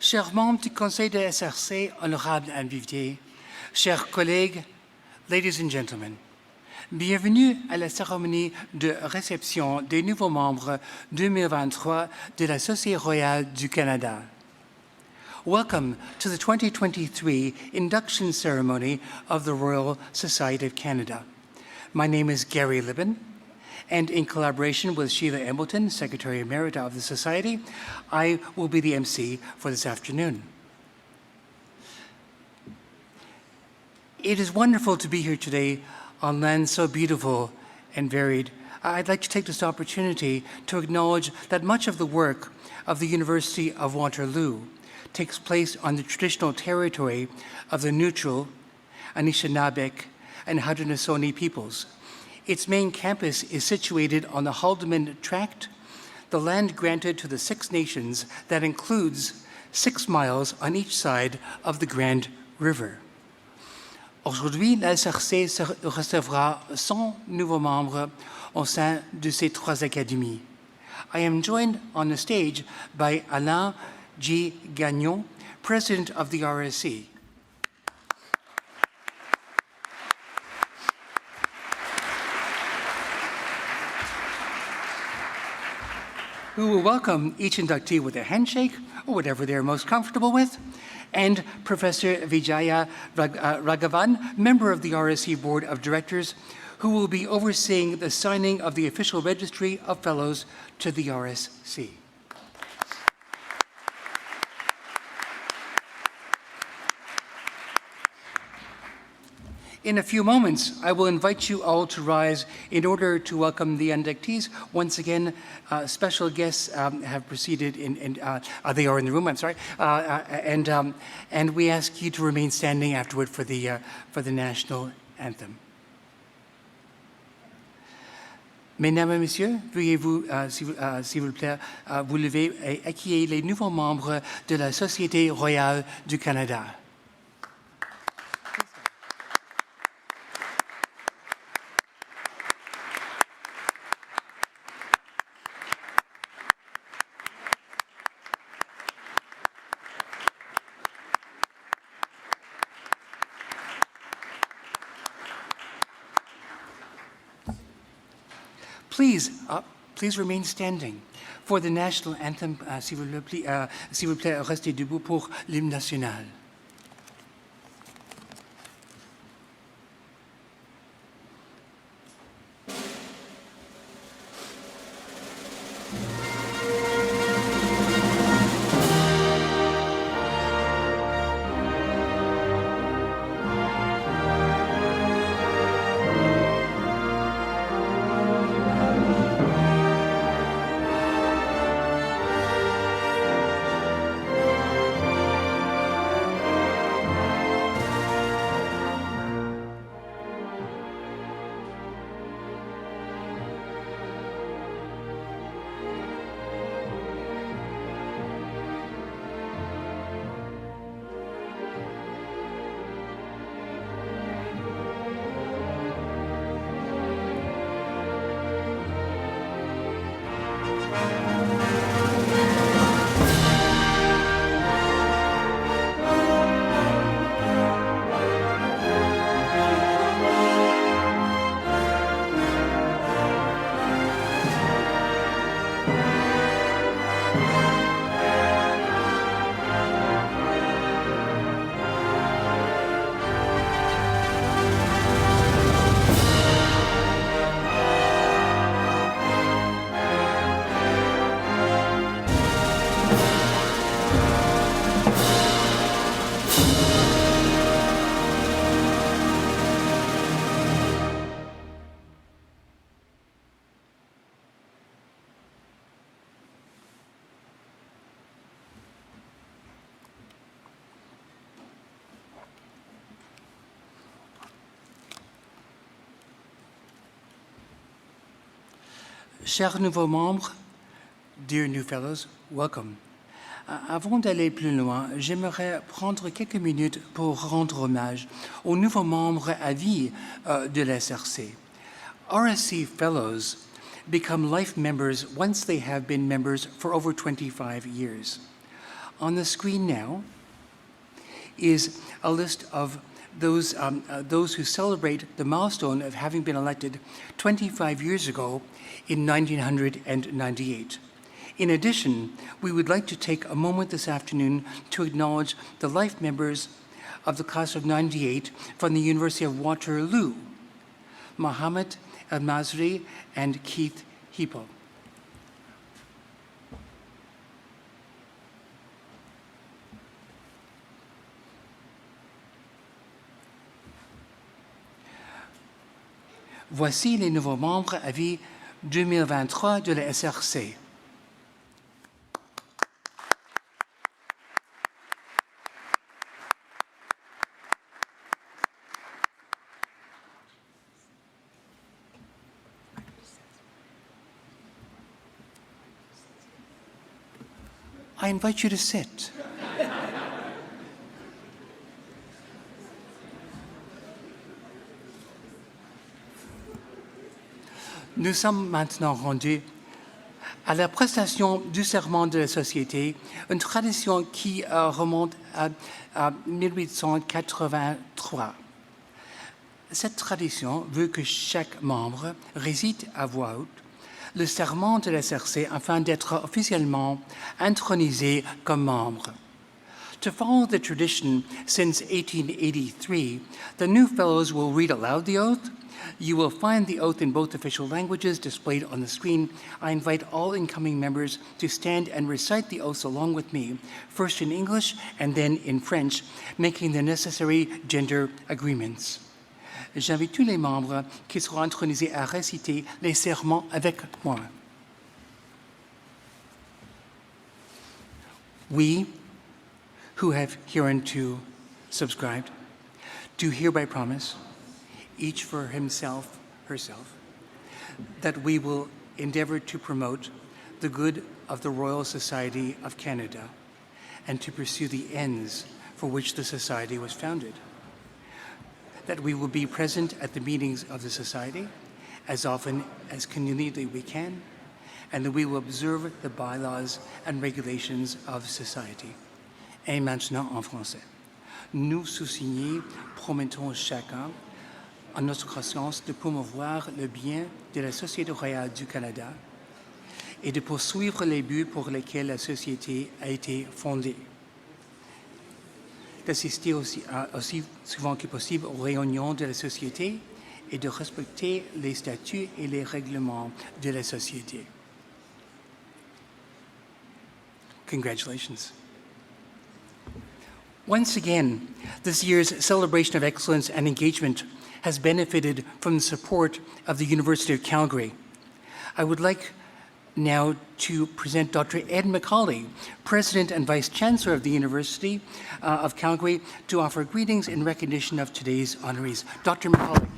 Chers membres du Conseil de SRC, honorables invités, chers collègues, ladies and gentlemen, bienvenue à la cérémonie de réception des nouveaux membres 2023 de la Société royale du Canada. Welcome to the 2023 induction ceremony of the Royal Society of Canada. My name is Gary Libben, and in collaboration with Sheila Embleton, Secretary Emerita of the Society, I will be the MC for this afternoon. It is wonderful to be here today on land so beautiful and varied. I'd like to take this opportunity to acknowledge that much of the work of the University of Waterloo takes place on the traditional territory of the neutral, Anishinaabe, and Haudenosaunee peoples. Its main campus is situated on the Haldimand Tract, the land granted to the Six Nations that includes 6 miles on each side of the Grand River. Aujourd'hui, la SRC recevra 100 nouveaux membres au sein de ces 3 académies. I am joined on the stage by Alain G. Gagnon, President of the RSC. Who will welcome each inductee with a handshake or whatever they're most comfortable with, and Professor Vijaya Raghavan, member of the RSC Board of Directors, who will be overseeing the signing of the official registry of fellows to the RSC. In a few moments, I will invite you all to rise in order to welcome the inductees. Once again, special guests have proceeded they are in the room, I'm sorry, and we ask you to remain standing afterward for the national anthem. Mesdames et messieurs, veuillez-vous, s'il vous plaît, vous lever et accueillir les nouveaux membres de la Société royale du Canada. Please remain standing for the national anthem. S'il vous plaît, restez debout pour l'hymne national. Chers nouveaux membres, dear new fellows, welcome. Avant d'aller plus loin, j'aimerais prendre quelques minutes pour rendre hommage aux nouveaux membres à vie de la SRC. RSC fellows become life members once they have been members for over 25 years. On the screen now is a list of those who celebrate the milestone of having been elected 25 years ago in 1998. In addition, we would like to take a moment this afternoon to acknowledge the life members of the class of 98 from the University of Waterloo, Mohammed El-Masri and Keith Heeple. Voici les nouveaux membres à vie 2023 de la SRC. I invite you to sit. Nous sommes maintenant rendus à la prestation du serment de la société, une tradition qui remonte à 1883. Cette tradition veut que chaque membre récite à voix haute le serment de la SRC afin d'être officiellement intronisé comme membre. To follow the tradition since 1883, the new fellows will read aloud the oath. You will find the oath in both official languages displayed on the screen. I invite all incoming members to stand and recite the oaths along with me, first in English and then in French, making the necessary gender agreements. J'invite tous les membres qui seront intronisés à réciter les serments avec moi. We, who have hereunto subscribed, do hereby promise, each for himself, herself, that we will endeavor to promote the good of the Royal Society of Canada and to pursue the ends for which the Society was founded. That we will be present at the meetings of the Society as often as conveniently we can, and that we will observe the bylaws and regulations of society. Et maintenant en français. Nous sous-signés promettons chacun en notre conscience de promouvoir le bien de la Société royale du Canada et de poursuivre les buts pour lesquels la Société a été fondée. D'assister aussi souvent que possible aux réunions de la Société et de respecter les statuts et les règlements de la Société. Congratulations. Once again, this year's celebration of excellence and engagement has benefited from the support of the University of Calgary. I would like now to present Dr. Ed McCauley, President and Vice Chancellor of the University of Calgary, to offer greetings in recognition of today's honorees. Dr. McCauley.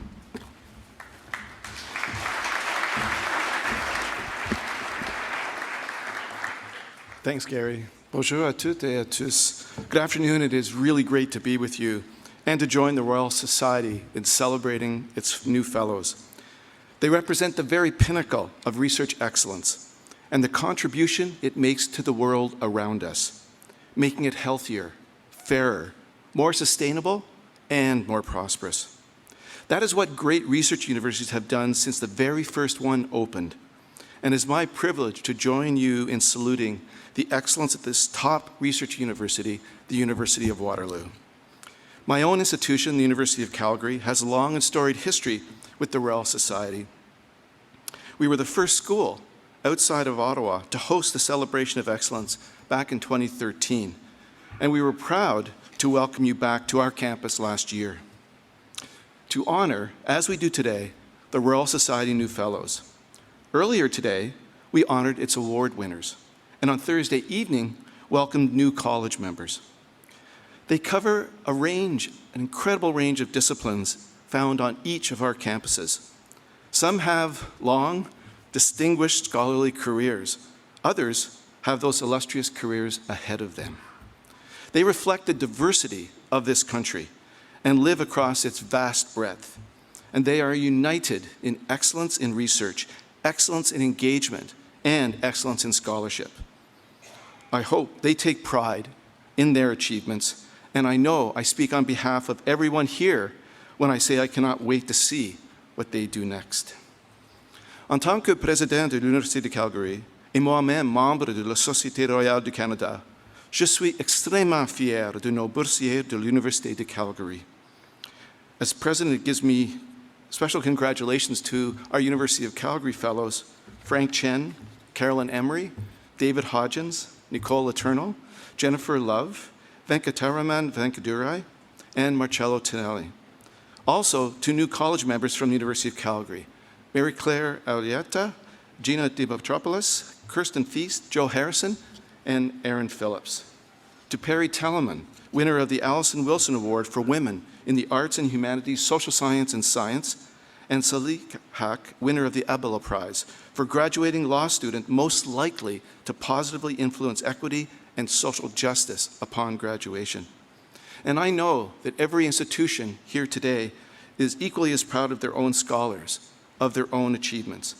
Thanks, Gary. Bonjour à toutes et à tous. Good afternoon. It is really great to be with you and to join the Royal Society in celebrating its new fellows. They represent the very pinnacle of research excellence and the contribution it makes to the world around us, making it healthier, fairer, more sustainable, and more prosperous. That is what great research universities have done since the very first one opened. And it's my privilege to join you in saluting the excellence at this top research university, the University of Waterloo. My own institution, the University of Calgary, has a long and storied history with the Royal Society. We were the first school outside of Ottawa to host the Celebration of Excellence back in 2013, and we were proud to welcome you back to our campus last year to honor, as we do today, the Royal Society New Fellows. Earlier today, we honored its award winners, and on Thursday evening, welcomed new college members. They cover an incredible range of disciplines found on each of our campuses. Some have long, distinguished scholarly careers. Others have those illustrious careers ahead of them. They reflect the diversity of this country and live across its vast breadth. And they are united in excellence in research, excellence in engagement, and excellence in scholarship. I hope they take pride in their achievements, and I know I speak on behalf of everyone here when I say I cannot wait to see what they do next. En tant que président de l'Université de Calgary et moi-même membre de la Société royale du Canada, je suis extrêmement fier de nos boursiers de l'Université de Calgary. As president, it gives me special congratulations to our University of Calgary fellows, Frank Chen, Carolyn Emery, David Hodgins, Nicole Letourneau, Jennifer Love, Venkataraman Venkadurai, and Marcello Tonelli. Also, to new college members from the University of Calgary, Mary Claire Alietta, Gina Dibotropoulos, Kirsten Feast, Joe Harrison, and Aaron Phillips. To Perry Telemann, winner of the Allison Wilson Award for Women in the Arts and Humanities, Social Science, and Science, and Salik Haq, winner of the Abela Prize for graduating law student most likely to positively influence equity and social justice upon graduation. And I know that every institution here today is equally as proud of their own scholars, of their own achievements.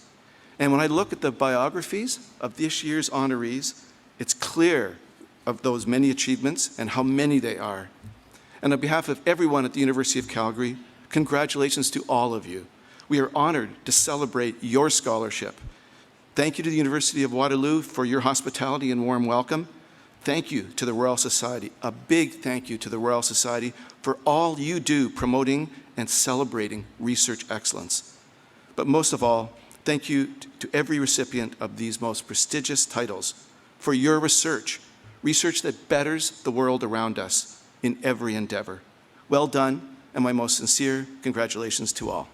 And when I look at the biographies of this year's honorees, it's clear of those many achievements and how many they are. And on behalf of everyone at the University of Calgary, congratulations to all of you. We are honored to celebrate your scholarship. Thank you to the University of Waterloo for your hospitality and warm welcome. Thank you to the Royal Society. A big thank you to the Royal Society for all you do promoting and celebrating research excellence. But most of all, thank you to every recipient of these most prestigious titles for your research that betters the world around us in every endeavor. Well done, and my most sincere congratulations to all.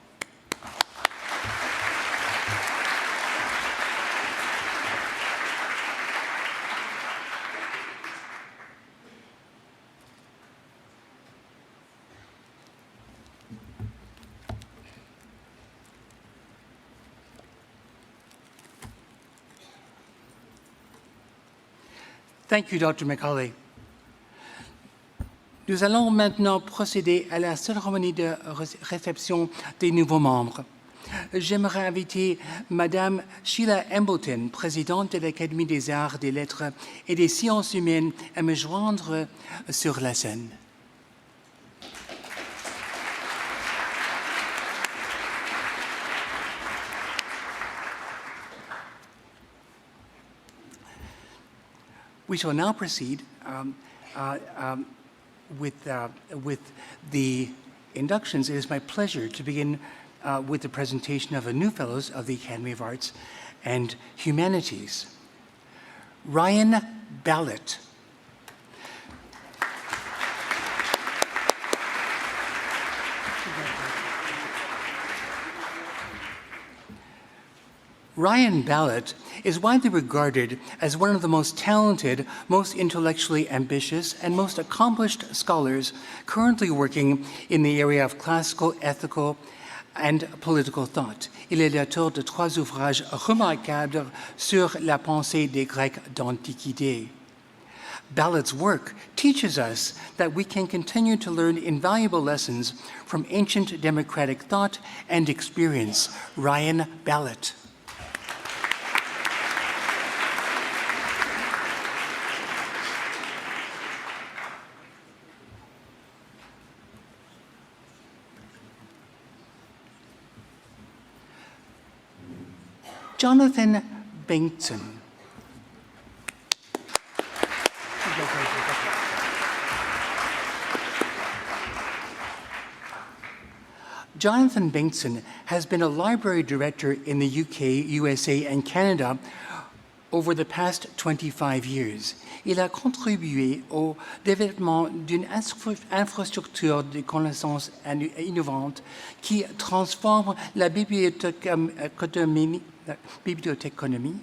Thank you, Dr. McCauley. Nous allons maintenant procéder à la cérémonie de réception des nouveaux membres. J'aimerais inviter Madame Sheila Embleton, présidente de l'Académie des arts, des lettres et des sciences humaines, à me joindre sur la scène. We shall now proceed with the inductions. It is my pleasure to begin with the presentation of the new fellows of the Academy of Arts and Humanities. Ryan Ballett. Ryan Ballett is widely regarded as one of the most talented, most intellectually ambitious, and most accomplished scholars currently working in the area of classical, ethical, and political thought. Il est l'auteur de 3 ouvrages remarquables sur la pensée des Grecs d'Antiquité. Ballett's work teaches us that we can continue to learn invaluable lessons from ancient democratic thought and experience. Ryan Ballett. Jonathan Bengtson. Jonathan Bengtson has been a library director in the UK, USA, and Canada over the past 25 years. Il a contribué au développement d'une infrastructure de connaissances innovantes qui transforme la bibliothéconomie,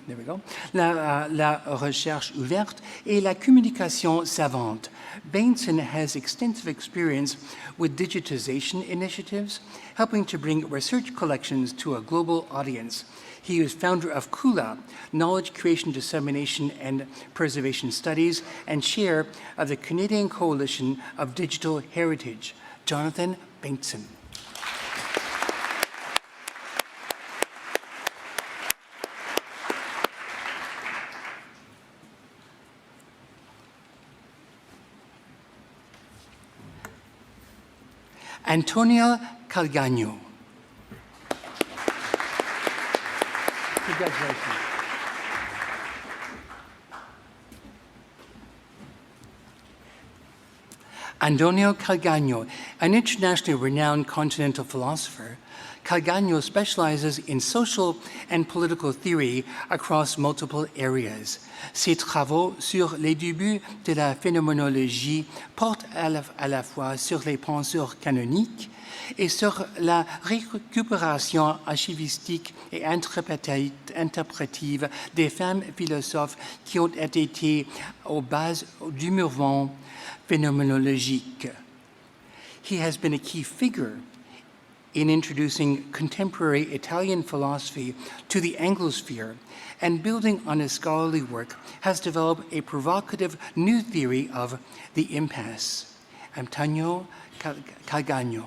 there we go, la recherche ouverte et la communication savante. Bengtson has extensive experience with digitization initiatives, helping to bring research collections to a global audience. He is founder of KULA, Knowledge Creation, Dissemination, and Preservation Studies, and chair of the Canadian Coalition of Digital Heritage. Jonathan Bengtson. Antonio Calgagno. Congratulations. Antonio Calgagno, an internationally renowned continental philosopher, Calgagno specializes in social and political theory across multiple areas. Ses travaux sur les débuts de la phénoménologie portent à la fois sur les penseurs canoniques et sur la récupération archivistique et interprétative des femmes philosophes qui ont été aux bases du mouvement phenomenologique. He has been a key figure in introducing contemporary Italian philosophy to the Anglosphere, and building on his scholarly work, has developed a provocative new theory of the impasse. Antonio Calgagno.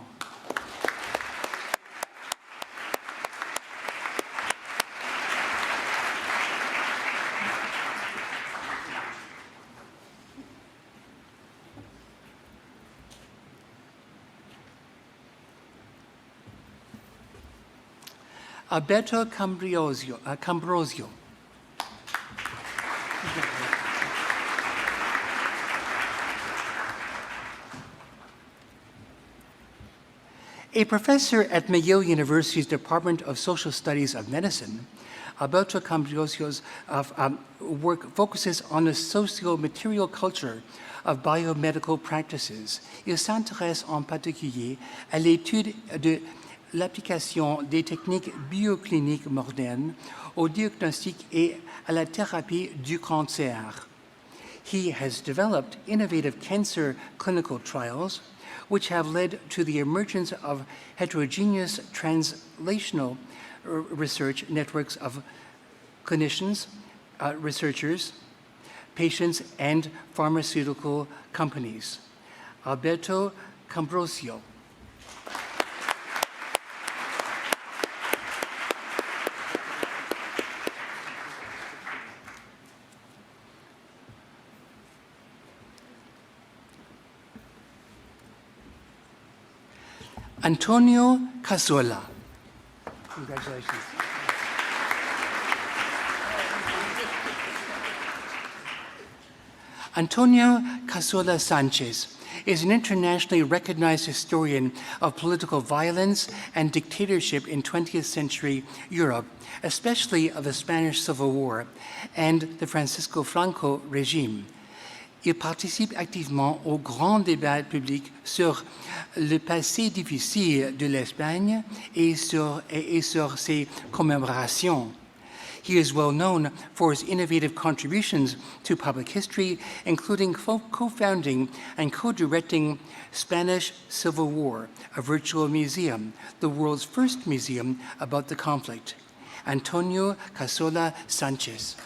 Alberto Cambrosio. A professor at McGill University's Department of Social Studies of Medicine, Alberto Cambrosio's work focuses on the socio-material culture of biomedical practices. Il s'intéresse en particulier à l'étude de l'application des techniques biocliniques modernes au diagnostic et à la thérapie du cancer. He has developed innovative cancer clinical trials, which have led to the emergence of heterogeneous translational research networks of clinicians, researchers, patients, and pharmaceutical companies. Alberto Cambrosio. Antonio Casola. Congratulations. Antonio Casola Sanchez is an internationally recognized historian of political violence and dictatorship in 20th century Europe, especially of the Spanish Civil War and the Francisco Franco regime. Il participe activement au grand débat public sur le passé difficile de l'Espagne et sur ses commémorations. He is well known for his innovative contributions to public history, including co-founding and co-directing Spanish Civil War, a virtual museum, the world's first museum about the conflict. Antonio Casola Sanchez.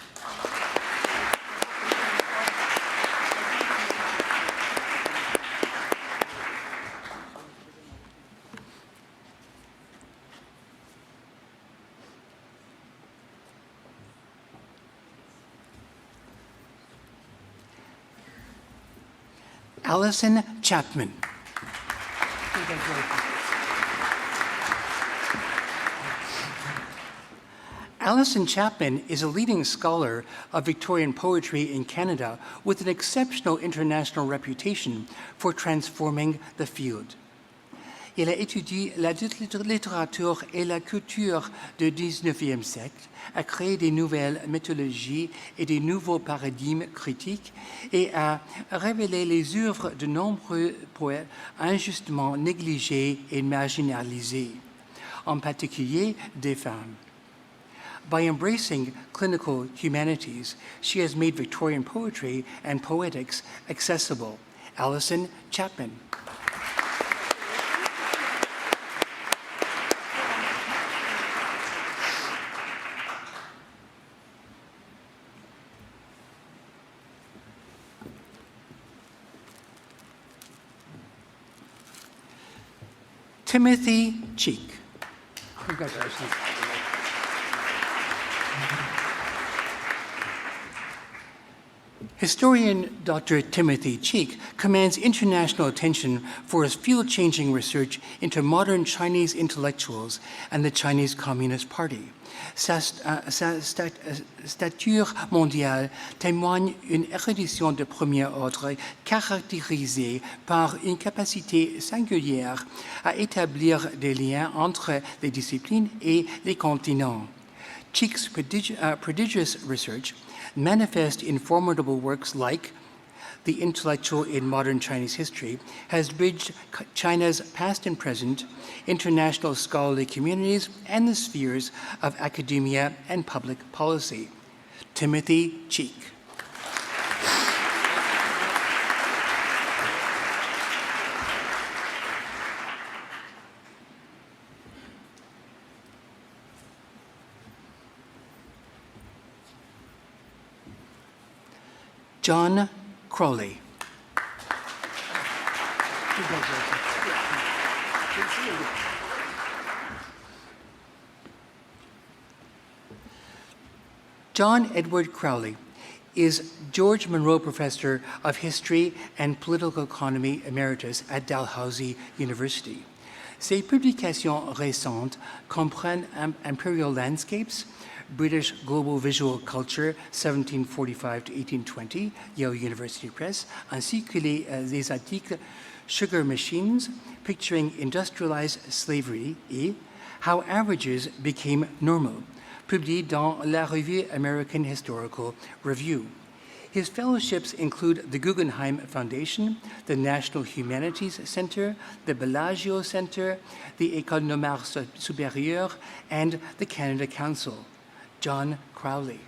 Alison Chapman. Alison Chapman is a leading scholar of Victorian poetry in Canada with an exceptional international reputation for transforming the field. Il a étudié la littérature et la culture du 19e siècle, a créé des nouvelles méthodologies et des nouveaux paradigmes critiques et a révélé les œuvres de nombreux poètes injustement négligés et marginalisés, en particulier des femmes. By embracing clinical humanities, she has made Victorian poetry and poetics accessible. Alison Chapman. Timothy Cheek. Congratulations. Historian Dr. Timothy Cheek commands international attention for his field-changing research into modern Chinese intellectuals and the Chinese Communist Party. Sa stature mondiale témoigne une érudition de premier ordre caractérisée par une capacité singulière à établir des liens entre les disciplines et les continents. Cheek's prodigious research manifest in formidable works like The Intellectual in Modern Chinese History, has bridged China's past and present, international scholarly communities, and the spheres of academia and public policy. Timothy Cheek. John Crowley. John Edward Crowley is George Monroe Professor of History and Political Economy Emeritus at Dalhousie University. Ses publications récentes comprennent Imperial Landscapes, British Global Visual Culture, 1745 to 1820, Yale University Press, ainsi que les articles Sugar Machines, Picturing Industrialized Slavery, et How Averages Became Normal, publié dans la revue American Historical Review. His fellowships include the Guggenheim Foundation, the National Humanities Center, the Bellagio Center, the École Normale Supérieure, and the Canada Council. John Crowley.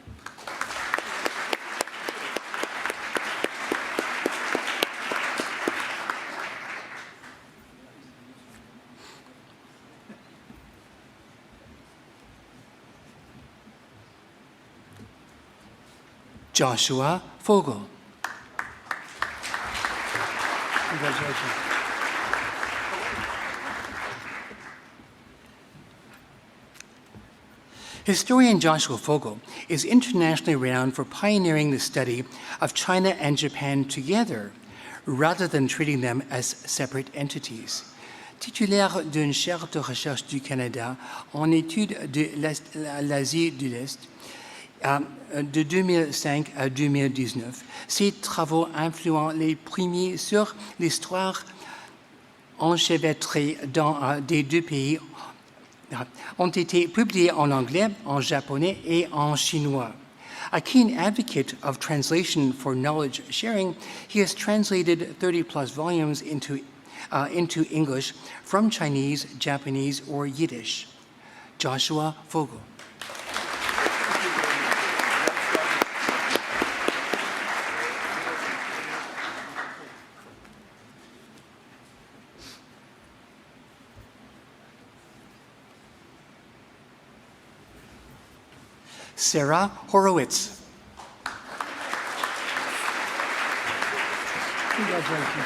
Joshua Fogel. Congratulations. Historian Joshua Fogel is internationally renowned for pioneering the study of China and Japan together, rather than treating them as separate entities. Titulaire d'une chaire de recherche du Canada en études de l'Asie de l'Est, de 2005 à 2019, ses travaux influent les premiers sur l'histoire enchevêtrée dans des deux pays ont été publiés en anglais, en japonais et en chinois. A keen advocate of translation for knowledge sharing, he has translated 30-plus volumes into English from Chinese, Japanese, or Yiddish. Joshua Fogel. Sarah Horowitz. Congratulations.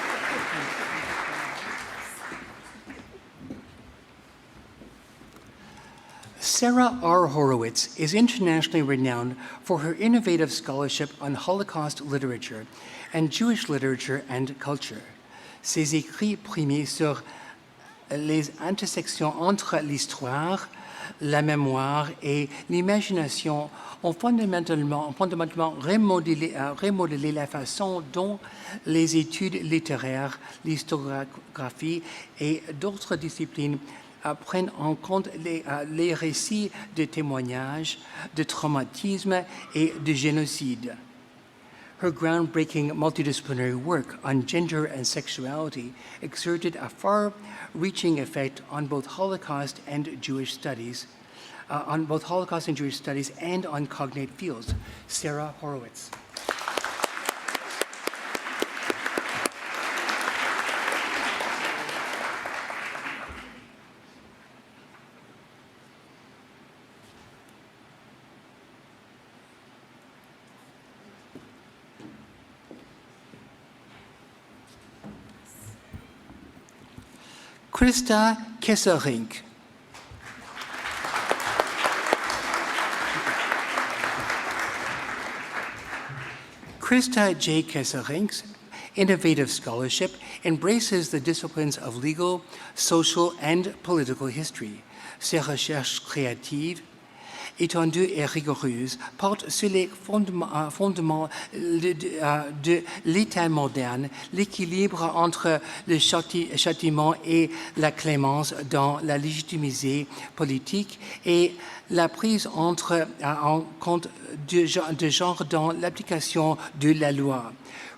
Sarah R. Horowitz is internationally renowned for her innovative scholarship on Holocaust literature and Jewish literature and culture. Ses écrits primés sur les intersections entre l'histoire, la mémoire et l'imagination ont fondamentalement remodelé la façon dont les études littéraires, l'historiographie et d'autres disciplines prennent en compte les récits de témoignages, de traumatisme et de génocide. Her groundbreaking multidisciplinary work on gender and sexuality exerted a far-reaching effect on both Holocaust and Jewish studies, and on cognate fields. Sarah Horowitz. Christa Kesselring. Krista J. Keserink's innovative scholarship embraces the disciplines of legal, social, and political history. Ses recherches créatives, étendues et rigoureuses, portent sur les fondements de l'État moderne, l'équilibre entre le châtiment et la clémence dans la légitimité politique et la prise en compte de genre dans l'application de la loi.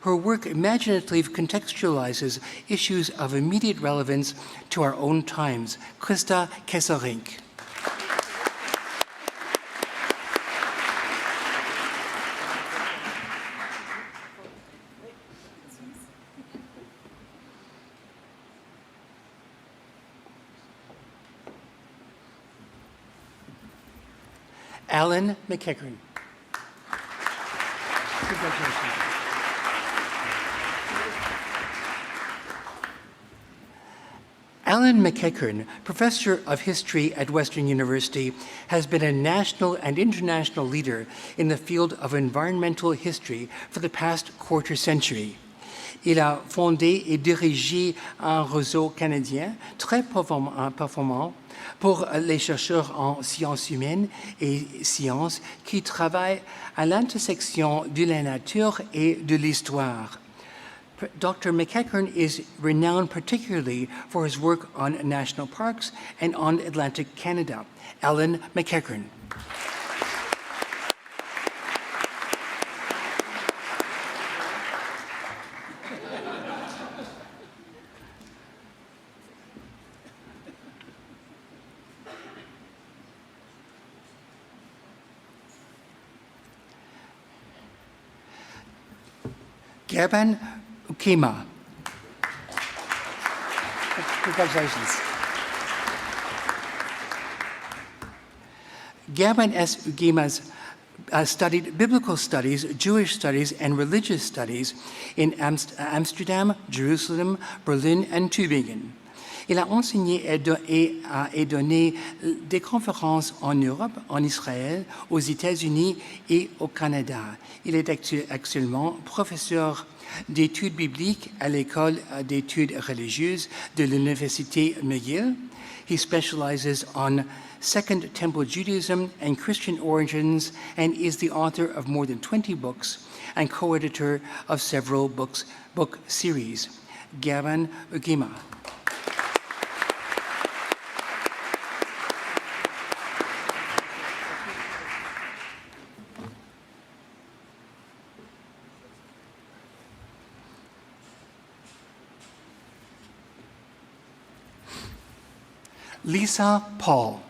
Her work imaginatively contextualizes issues of immediate relevance to our own times. Krista Kesserink. Alan McEachern. Congratulations. Alan McEachern, professor of history at Western University, has been a national and international leader in the field of environmental history for the past quarter century. Il a fondé et dirigé un réseau canadien très performant pour les chercheurs en sciences humaines et sciences qui travaillent à l'intersection de la nature et de l'histoire. Dr. McEachern is renowned particularly for his work on national parks and on Atlantic Canada. Alan McEachern. Gerben Ukema. Congratulations. Gerben S. Ukema studied biblical studies, Jewish studies, and religious studies in Amsterdam, Jerusalem, Berlin, and Tübingen. Il a enseigné et donné des conférences en Europe, en Israël, aux États-Unis et au Canada. Il est actuellement professeur d'études bibliques à l'école d'études religieuses de l'Université McGill. He specializes on Second Temple Judaism and Christian origins and is the author of more than 20 books and co-editor of several book series. Gerben Ukema. Lisa Paul.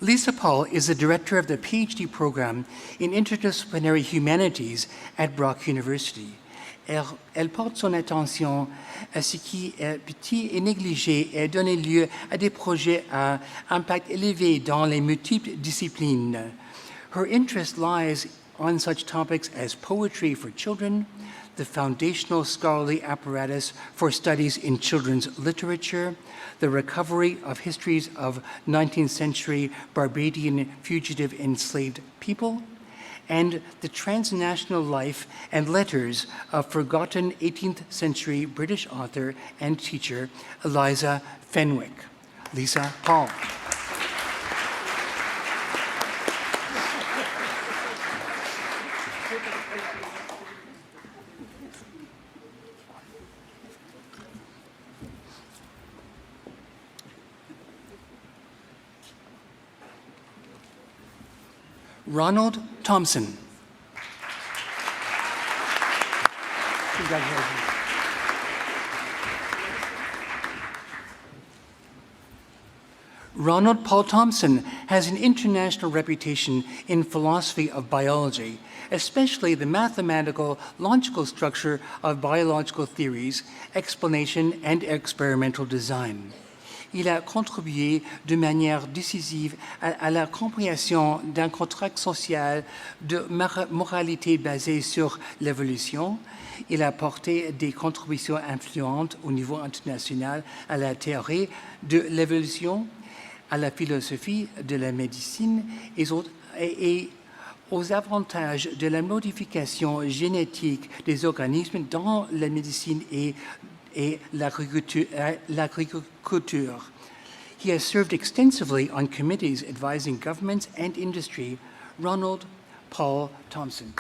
Lisa Paul is the director of the PhD program in Interdisciplinary Humanities at Brock University. Elle porte son attention à ce qui est petit et négligé et donne lieu à des projets à impact élevé dans les multiples disciplines. Her interest lies on such topics as poetry for children, the foundational scholarly apparatus for studies in children's literature, the recovery of histories of 19th century Barbadian fugitive enslaved people, and the transnational life and letters of forgotten 18th century British author and teacher Eliza Fenwick. Lisa Paul. Ronald Thompson. Congratulations. Ronald Paul Thompson has an international reputation in philosophy of biology, especially the mathematical, logical structure of biological theories, explanation, and experimental design. Il a contribué de manière décisive à la compréhension d'un contrat social de moralité basé sur l'évolution il a apporté des contributions influentes au niveau international à la théorie de l'évolution, à la philosophie de la médecine et aux avantages de la modification génétique des organismes dans la médecine et l'agriculture. He has served extensively on committees advising governments and industry. Ronald Paul Thompson.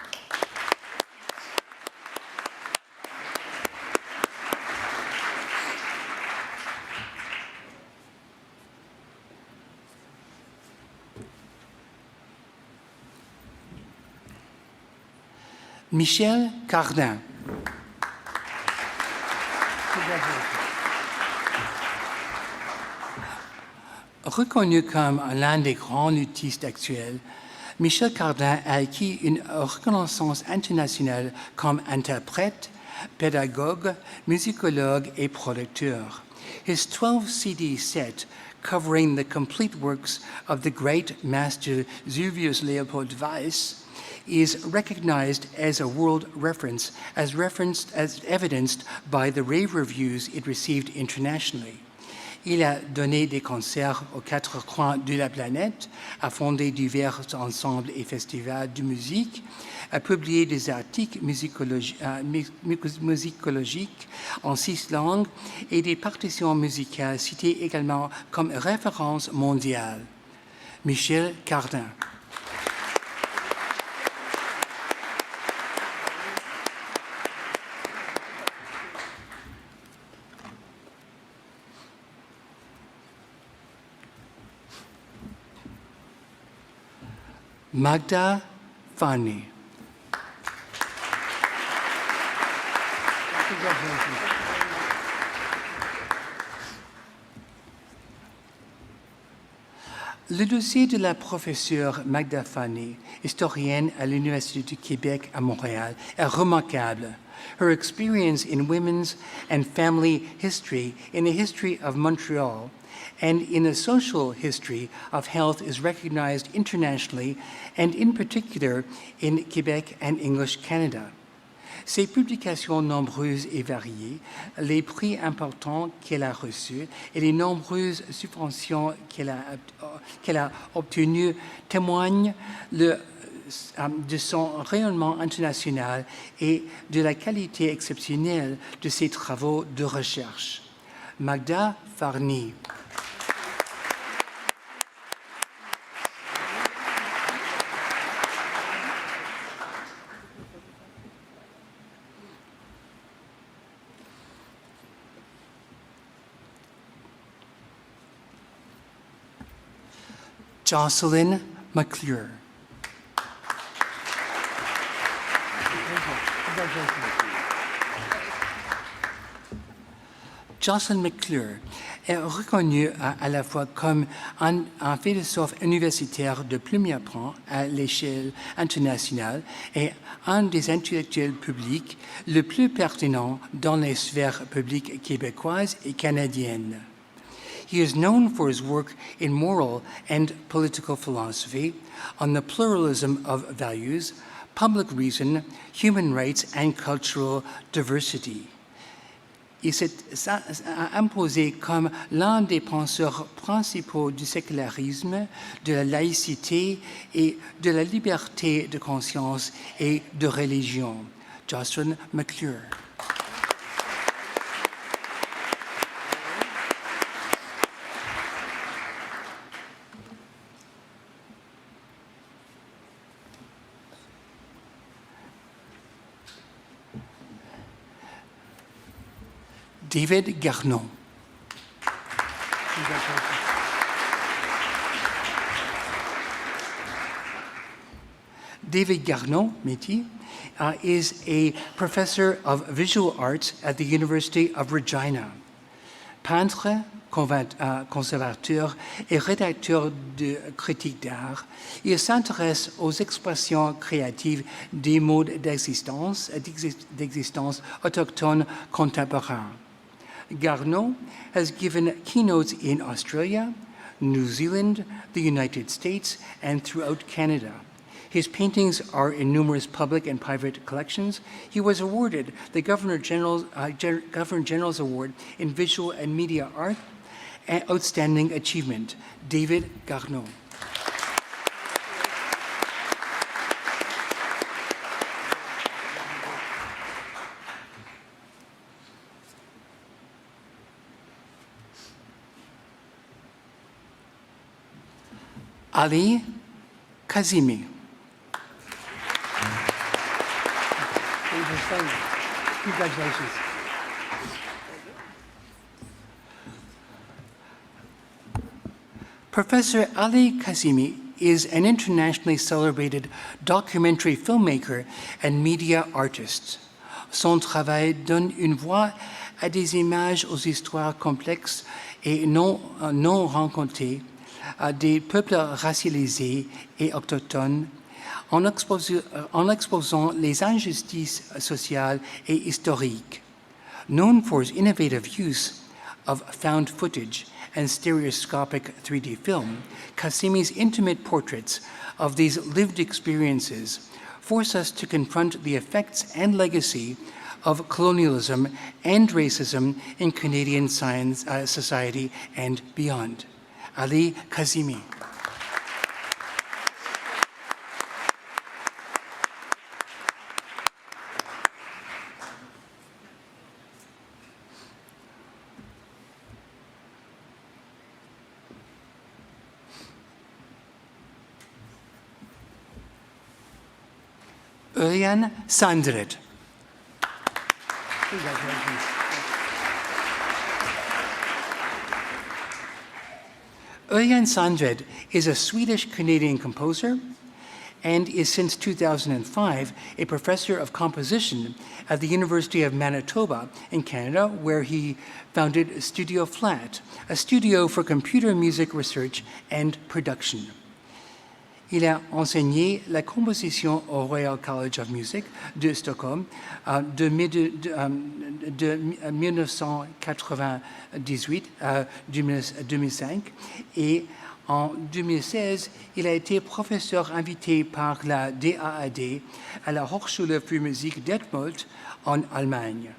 Michel Cardin. Reconnu comme l'un des grands luthistes actuels, Michel Cardin a acquis une reconnaissance internationale comme interprète, pédagogue, musicologue et producteur. His 12 CD set covering the complete works of the great master Silvius Leopold Weiss is recognized as a world reference, as evidenced by the rave reviews it received internationally. Il a donné des concerts aux quatre coins de la planète, a fondé divers ensembles et festivals de musique, a publié des articles musicologiques en 6 langues et des partitions musicales citées également comme référence mondiale. Michel Cardin. Magda Fani. Le dossier de la professeure Magda Fani, historienne à l'Université du Québec à Montréal, est remarquable. Her experience in women's and family history, in the history of Montreal, and in the social history of health is recognized internationally, and in particular in Quebec and English Canada. Ses publications nombreuses et variées, les prix importants qu'elle a reçus et les nombreuses subventions qu'elle a obtenues témoignent de son rayonnement international et de la qualité exceptionnelle de ses travaux de recherche. Magda Fani. Jocelyn McClure. Jocelyn McClure est reconnu à la fois comme un philosophe universitaire de premier plan à l'échelle internationale et un des intellectuels publics le plus pertinent dans les sphères publiques québécoises et canadiennes. He is known for his work in moral and political philosophy, on the pluralism of values, public reason, human rights, and cultural diversity. Il s'est imposé comme l'un des penseurs principaux du sécularisme, de la laïcité et de la liberté de conscience et de religion. Jocelyn McClure. David Garneau. David Garneau, métier, is a professor of visual arts at the University of Regina. Peintre, conservateur et rédacteur de critiques d'art, il s'intéresse aux expressions créatives des modes d'existence autochtones contemporains. Garneau has given keynotes in Australia, New Zealand, the United States, and throughout Canada. His paintings are in numerous public and private collections. He was awarded the Governor General's Award in Visual and Media Art and Outstanding Achievement, David Garneau. Ali Kazimi. Congratulations. Professor Ali Kazimi is an internationally celebrated documentary filmmaker and media artist. Son travail donne une voix à des images aux histoires complexes et non rencontrées, à des peuples racialisés et autochtones, en exposant les injustices sociales et historiques. Known for his innovative use of found footage and stereoscopic 3D film, Kazimi's intimate portraits of these lived experiences force us to confront the effects and legacy of colonialism and racism in Canadian society and beyond. Ali Kazimi. Örjan Sandred. Congratulations. Örjan Sandred is a Swedish-Canadian composer and is since 2005 a professor of composition at the University of Manitoba in Canada, where he founded Studio Flat, a studio for computer music research and production. Il a enseigné la composition au Royal College of Music de Stockholm de 1998 à 2005 et en 2016, il a été professeur invité par la DAAD à la Hochschule für Musik Detmold en Allemagne.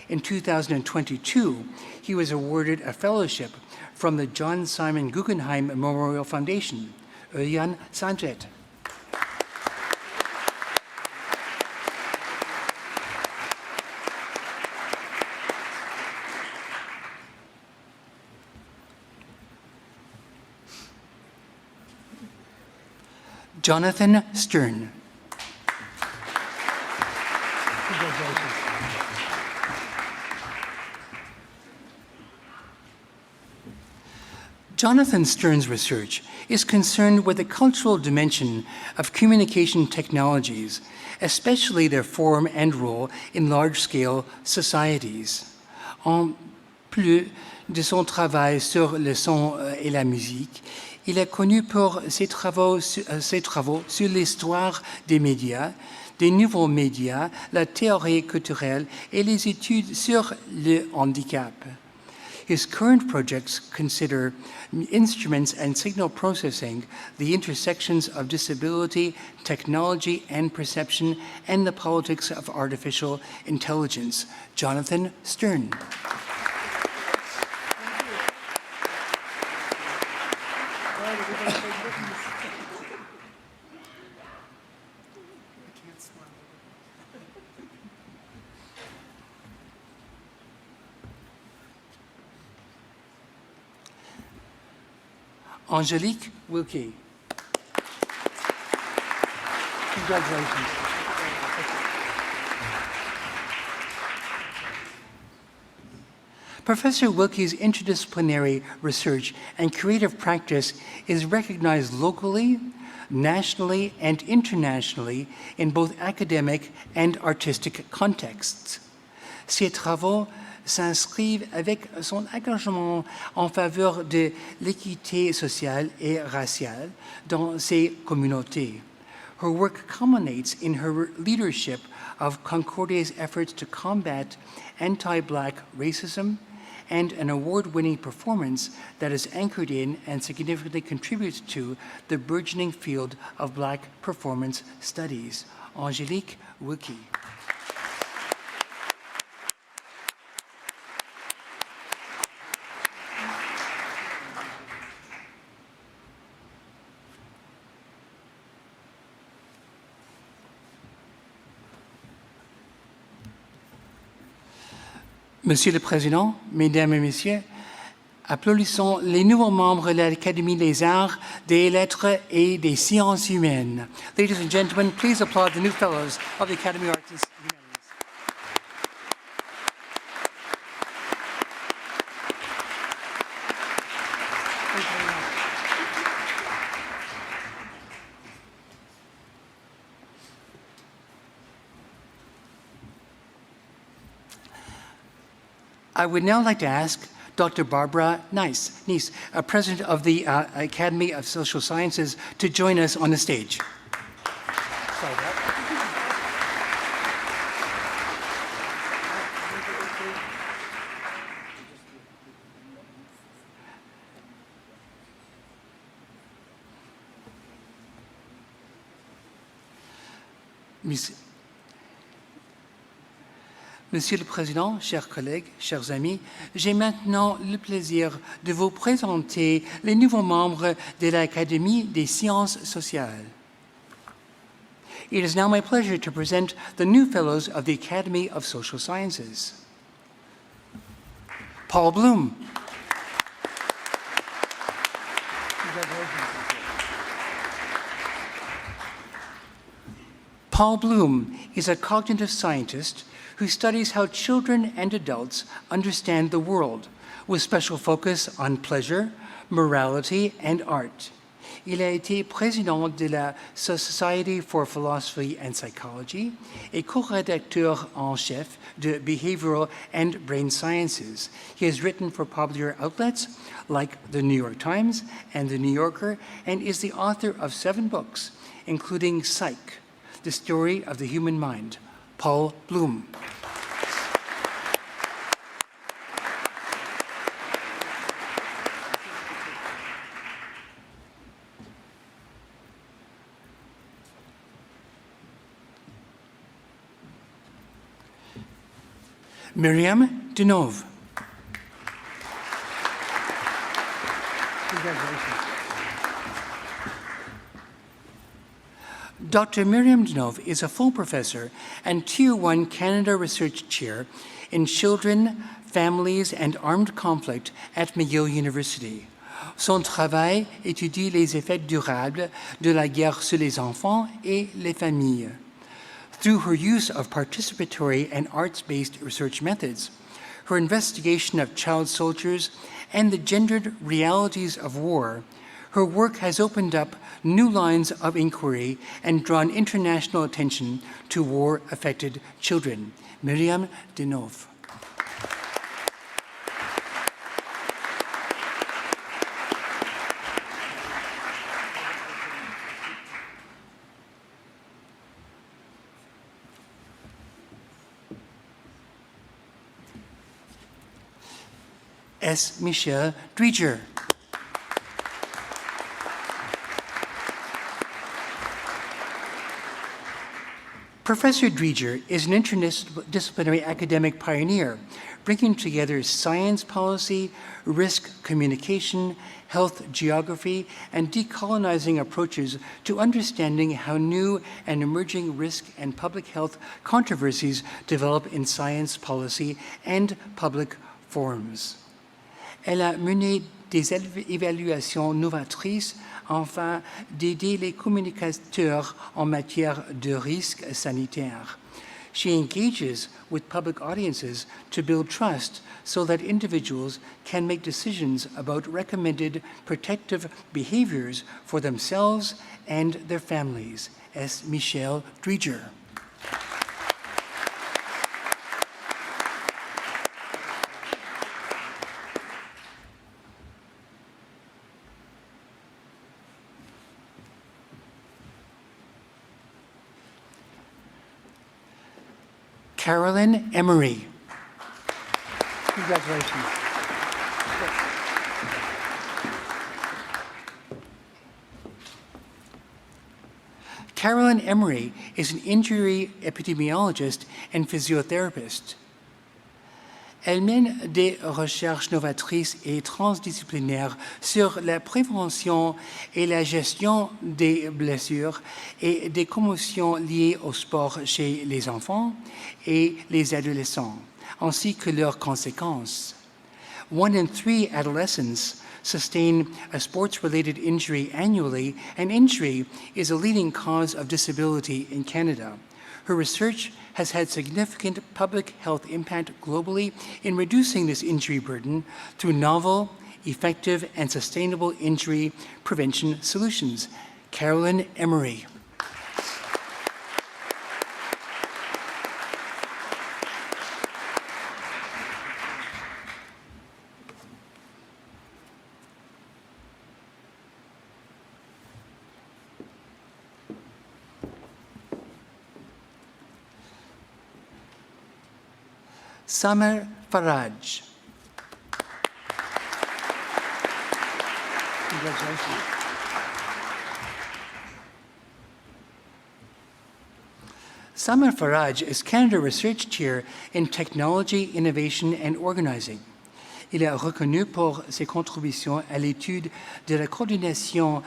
In 2022, he was awarded a fellowship from the John Simon Guggenheim Memorial Foundation. Örjan Sandred. Jonathan Stern. Congratulations. Jonathan Stern's research is concerned with the cultural dimension of communication technologies, especially their form and role in large-scale societies. En plus de son travail sur le son et la musique, il est connu pour ses travaux sur l'histoire des médias, des nouveaux médias, la théorie culturelle et les études sur le handicap. His current projects consider instruments and signal processing, the intersections of disability, technology and perception, and the politics of artificial intelligence. Jonathan Stern. Angelique Wilkie. Congratulations. Professor Wilkie's interdisciplinary research and creative practice is recognized locally, nationally, and internationally in both academic and artistic contexts. Ses travaux s'inscrivent avec son engagement en faveur de l'équité sociale et raciale dans ces communautés. Her work culminates in her leadership of Concordia's efforts to combat anti-Black racism and an award-winning performance that is anchored in and significantly contributes to the burgeoning field of Black performance studies. Angélique Wiki. Monsieur le Président, Mesdames et Messieurs, applaudissons les nouveaux membres de l'Académie des Arts, des Lettres et des Sciences Humaines. Ladies and gentlemen, please applaud the new fellows of the Academy of Arts and Humanities. Thank you very much. I would now like to ask Dr. Barbara Nice, President of the Academy of Social Sciences, to join us on the stage. Sorry about that. Monsieur le Président, chers collègues, chers amis, j'ai maintenant le plaisir de vous présenter les nouveaux membres de l'Académie des sciences sociales. It is now my pleasure to present the new fellows of the Academy of Social Sciences. Paul Bloom. Paul Bloom is a cognitive scientist who studies how children and adults understand the world, with special focus on pleasure, morality, and art. Il a été président de la Society for Philosophy and Psychology et co-rédacteur en chef de Behavioral and Brain Sciences. He has written for popular outlets like the New York Times and the New Yorker, and is the author of 7 books, including Psych, The Story of the Human Mind. Paul Bloom. Myriam Denove. Congratulations. Dr. Myriam Denove is a full professor and Tier 1 Canada Research Chair in Children, Families and Armed Conflict at McGill University. Son travail étudie les effets durables de la guerre sur les enfants et les familles. Through her use of participatory and arts-based research methods, her investigation of child soldiers, and the gendered realities of war, her work has opened up new lines of inquiry and drawn international attention to war-affected children. Myriam Denove. S. Michel Drieger. Professor Drieger is an interdisciplinary academic pioneer, bringing together science policy, risk communication, health geography, and decolonizing approaches to understanding how new and emerging risk and public health controversies develop in science policy and public forums. Elle a mené des évaluations novatrices afin d'aider les communicateurs en matière de risques sanitaires. She engages with public audiences to build trust so that individuals can make decisions about recommended protective behaviors for themselves and their families. S. Michel Drieger. Carolyn Emery. Congratulations. Carolyn Emery is an injury epidemiologist and physiotherapist. Elle mène des recherches novatrices et transdisciplinaires sur la prévention et la gestion des blessures et des commotions liées au sport chez les enfants et les adolescents, ainsi que leurs conséquences. 1 in 3 adolescents sustain a sports-related injury annually, and injury is a leading cause of disability in Canada. Her research has had significant public health impact globally in reducing this injury burden through novel, effective, and sustainable injury prevention solutions. Carolyn Emery. Summer Faraj. Congratulations. Summer Faraj is Canada Research Chair in Technology, Innovation and Organizing. Il est reconnu pour ses contributions à l'étude de la coordination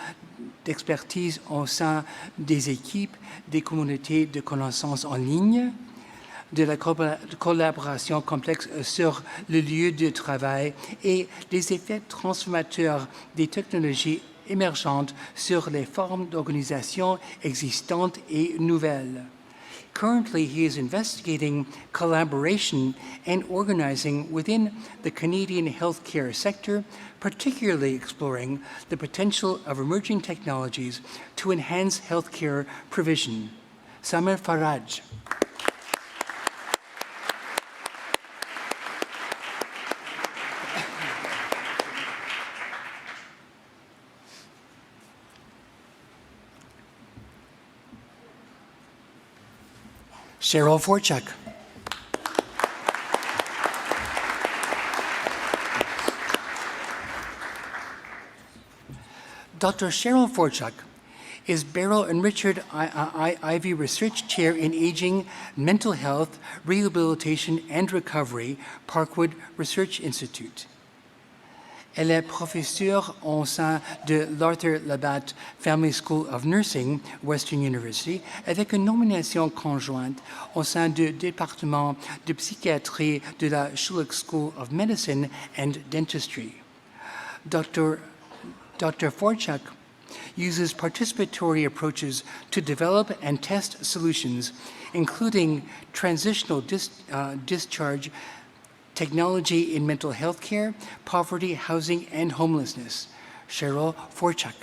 d'expertise au sein des équipes des communautés de connaissances en ligne, de la collaboration complexe sur le lieu de travail et des effets transformateurs des technologies émergentes sur les formes d'organisation existantes et nouvelles. Currently, he is investigating collaboration and organizing within the Canadian healthcare sector, particularly exploring the potential of emerging technologies to enhance healthcare provision. Samer Faraj. Cheryl Forchuk. Dr. Cheryl Forchuk is Beryl and Richard Ivey Research Chair in Aging, Mental Health, Rehabilitation and Recovery, Parkwood Research Institute. Elle est professeure au sein de l'Arthur Labatt Family School of Nursing, Western University, avec une nomination conjointe au sein du département de psychiatrie de la Schulich School of Medicine and Dentistry. Dr. Forchuk uses participatory approaches to develop and test solutions, including transitional discharge, technology in mental health care, poverty, housing, and homelessness. Cheryl Forchuk.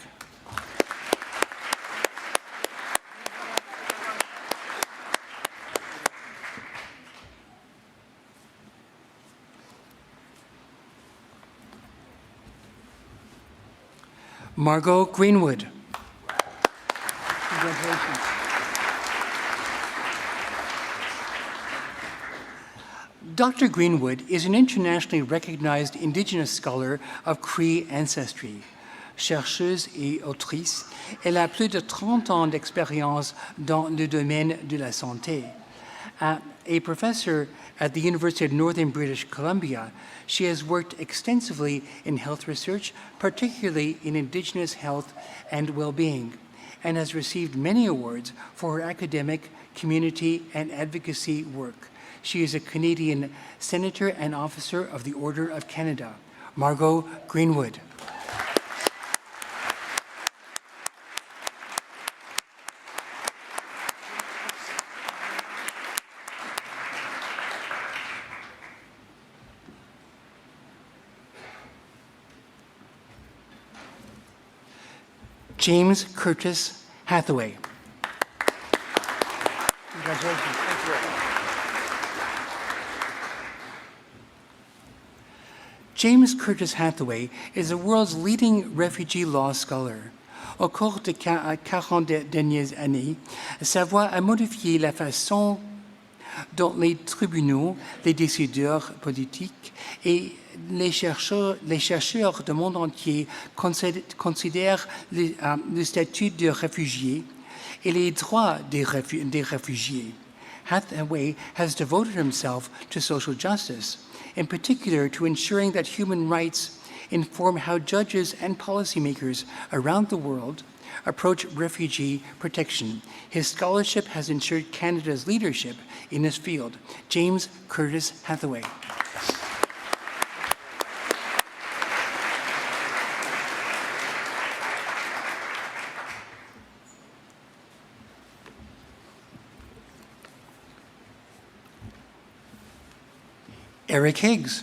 Margot Greenwood. Congratulations. Dr. Greenwood is an internationally recognized Indigenous scholar of Cree ancestry. Chercheuse et autrice, elle a plus de 30 ans d'expérience dans le domaine de la santé. A professor at the University of Northern British Columbia, she has worked extensively in health research, particularly in Indigenous health and well-being, and has received many awards for her academic, community, and advocacy work. She is a Canadian Senator and Officer of the Order of Canada. Margot Greenwood. James Curtis Hathaway. Congratulations. Thank you. James Curtis Hathaway is the world's leading refugee law scholar. Au cours des 40 dernières années, sa voix a modifié la façon dont les tribunaux, les décideurs politiques et les chercheurs du monde entier considèrent le statut de réfugié et les droits des réfugiés. Hathaway has devoted himself to social justice, in particular to ensuring that human rights inform how judges and policymakers around the world approach refugee protection. His scholarship has ensured Canada's leadership in this field. James Curtis Hathaway. Eric Higgs.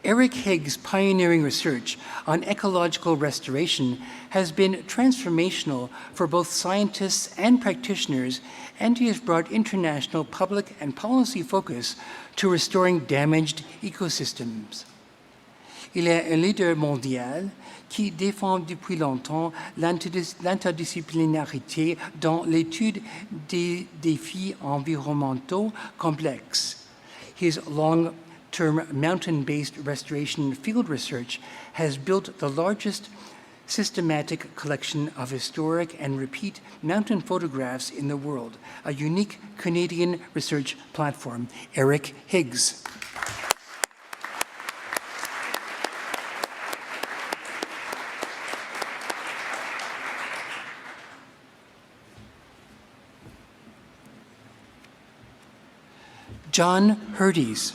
Eric Higgs' pioneering research on ecological restoration has been transformational for both scientists and practitioners, and he has brought international public and policy focus to restoring damaged ecosystems. Il est un leader mondial qui défend depuis longtemps l'interdisciplinarité dans l'étude des défis environnementaux complexes. His long-term mountain-based restoration field research has built the largest systematic collection of historic and repeat mountain photographs in the world, a unique Canadian research platform. Eric Higgs. John Hurdes.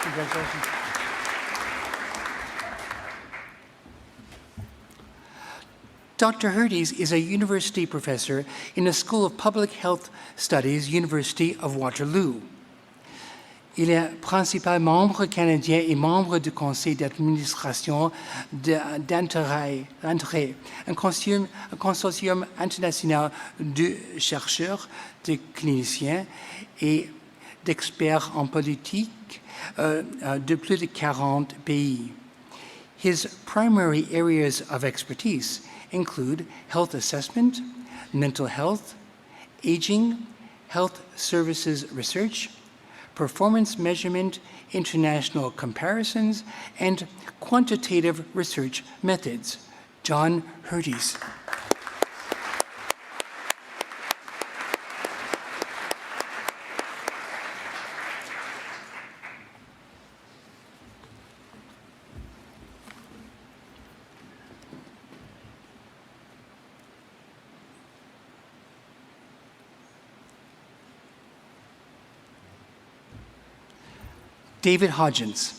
Congratulations. Dr. Hurdes is a university professor in the School of Public Health Studies, University of Waterloo. Il est principal membre canadien et membre du conseil d'administration d'Intérêt, un consortium international de chercheurs, de cliniciens et d'experts en politique de plus de 40 pays. His primary areas of expertise include health assessment, mental health, aging, health services research, performance measurement, international comparisons, and quantitative research methods. John Hurdes. David Hodgins.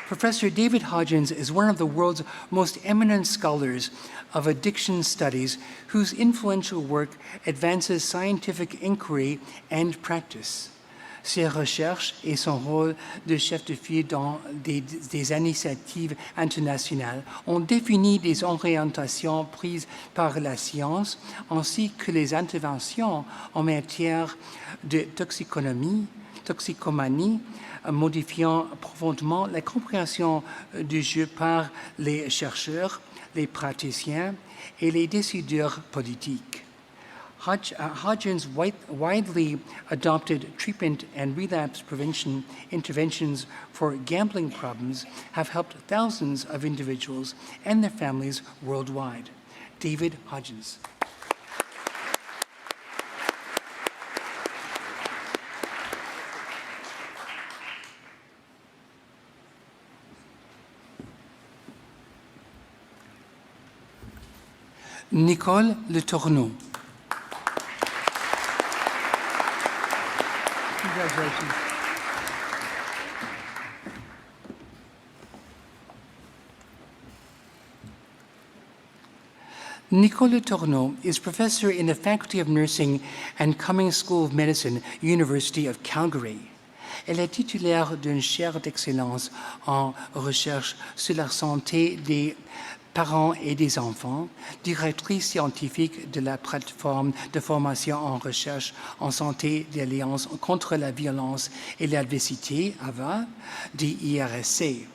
Professor David Hodgins is one of the world's most eminent scholars of addiction studies whose influential work advances scientific inquiry and practice. Ses recherches et son rôle de chef de file dans des initiatives internationales ont défini des orientations prises par la science ainsi que les interventions en matière de toxicomanie, modifiant profondément la compréhension du jeu par les chercheurs, les praticiens et les décideurs politiques. Hodgins' widely adopted treatment and relapse prevention interventions for gambling problems have helped thousands of individuals and their families worldwide. David Hodgins. Nicole Le Tourneau. Congratulations. Nicole Le Tourneau is professor in the Faculty of Nursing and Cummings School of Medicine, University of Calgary. Elle est titulaire d'une chaire d'excellence en recherche sur la santé des parents et des enfants, directrice scientifique de la plateforme de formation en recherche en santé de l'Alliance contre la violence et l'adversité, AVA, de l'IRSC.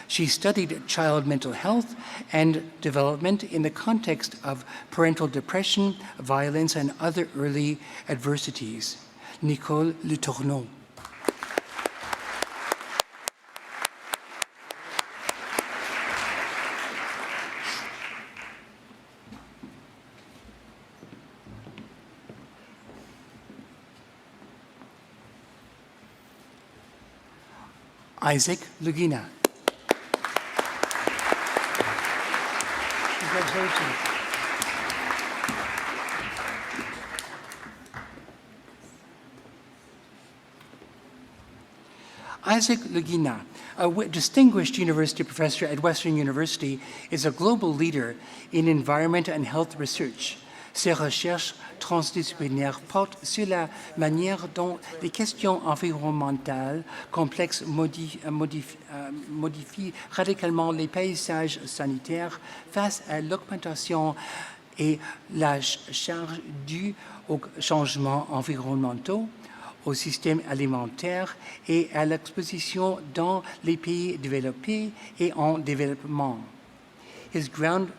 She studied child mental health and development in the context of parental depression, violence, and other early adversities. Nicole Le Tourneau. Isaac Lugina. Congratulations. Isaac Lugina, a distinguished university professor at Western University, is a global leader in environment and health research. Ses recherches transdisciplinaires portent sur la manière dont les questions environnementales complexes modifient radicalement les paysages sanitaires face à l'augmentation et la charge due aux changements environnementaux, au système alimentaire et à l'exposition dans les pays développés et en développement. His ground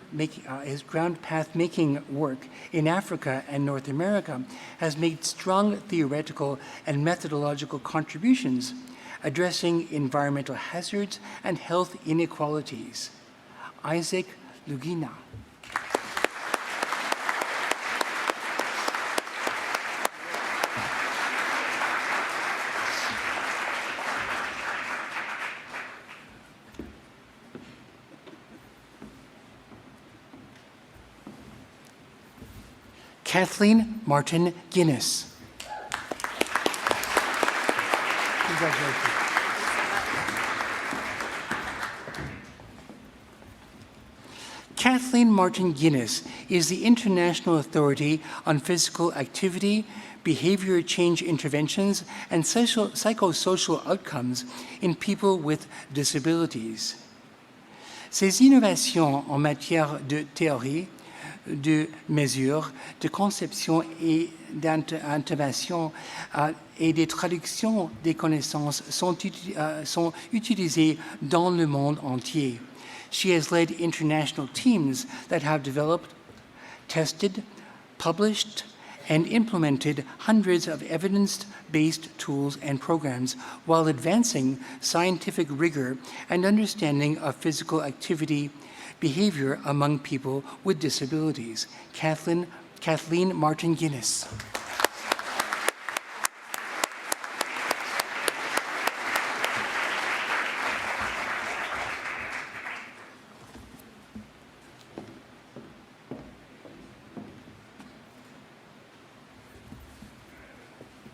path-making work in Africa and North America has made strong theoretical and methodological contributions addressing environmental hazards and health inequalities. Isaac Lugina. Kathleen Martin Guinness. Congratulations. Kathleen Martin Guinness is the International Authority on Physical Activity, Behavior Change Interventions, and Psychosocial Outcomes in People with Disabilities. Ses innovations en matière de théorie, de mesure, de conception et d'intervention et de traduction des connaissances sont utilisées dans le monde entier. She has led international teams that have developed, tested, published, and implemented hundreds of evidence-based tools and programs while advancing scientific rigor and understanding of physical activity behavior among people with disabilities. Kathleen Martin Guinness.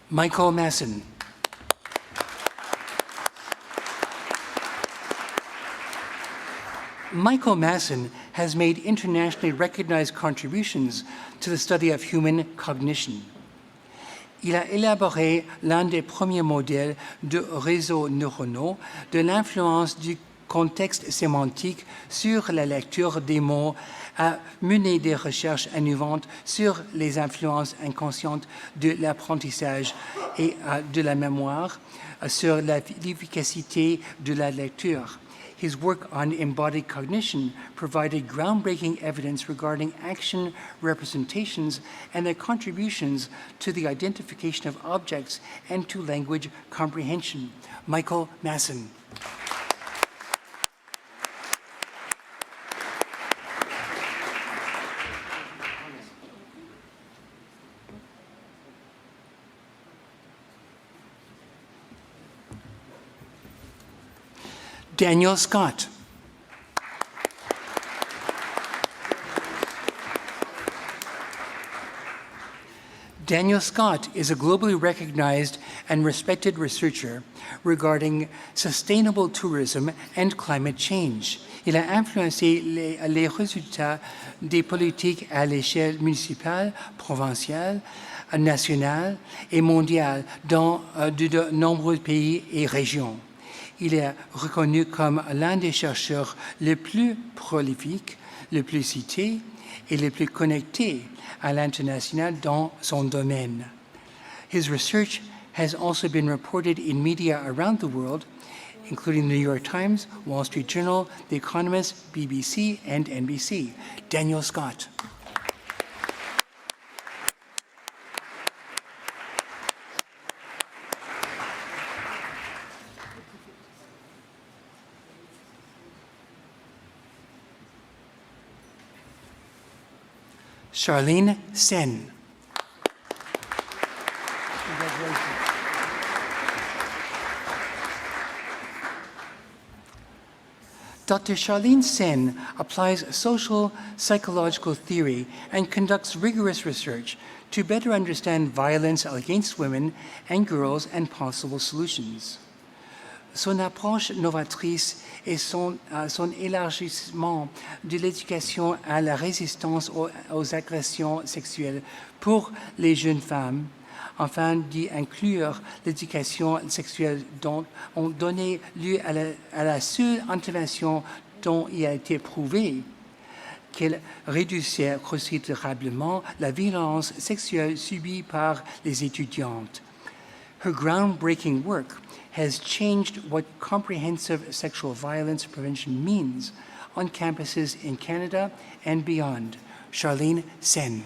Michael Masson. Michael Masson has made internationally recognized contributions to the study of human cognition. Il a élaboré l'un des premiers modèles de réseaux neuronaux de l'influence du contexte sémantique sur la lecture des mots, a mené des recherches innovantes sur les influences inconscientes de l'apprentissage et de la mémoire, sur l'efficacité de la lecture. His work on embodied cognition provided groundbreaking evidence regarding action representations and their contributions to the identification of objects and to language comprehension. Michael Masson. Daniel Scott. Daniel Scott is a globally recognized and respected researcher regarding sustainable tourism and climate change. Il a influencé les résultats des politiques à l'échelle municipale, provinciale, nationale et mondiale dans de nombreux pays et régions. Il est reconnu comme l'un des chercheurs les plus prolifiques, les plus cités et les plus connectés à l'international dans son domaine. His research has also been reported in media around the world, including the New York Times, Wall Street Journal, The Economist, BBC, and NBC. Daniel Scott. Charlene Sen. Congratulations. Dr. Charlene Sen applies social psychological theory and conducts rigorous research to better understand violence against women and girls and possible solutions. Son approche novatrice et son élargissement de l'éducation à la résistance aux agressions sexuelles pour les jeunes femmes, afin d'y inclure l'éducation sexuelle dont ont donné lieu à la seule intervention dont il a été prouvé qu'elle réduisait considérablement la violence sexuelle subie par les étudiantes. Her groundbreaking work has changed what comprehensive sexual violence prevention means on campuses in Canada and beyond. Charlene Sen.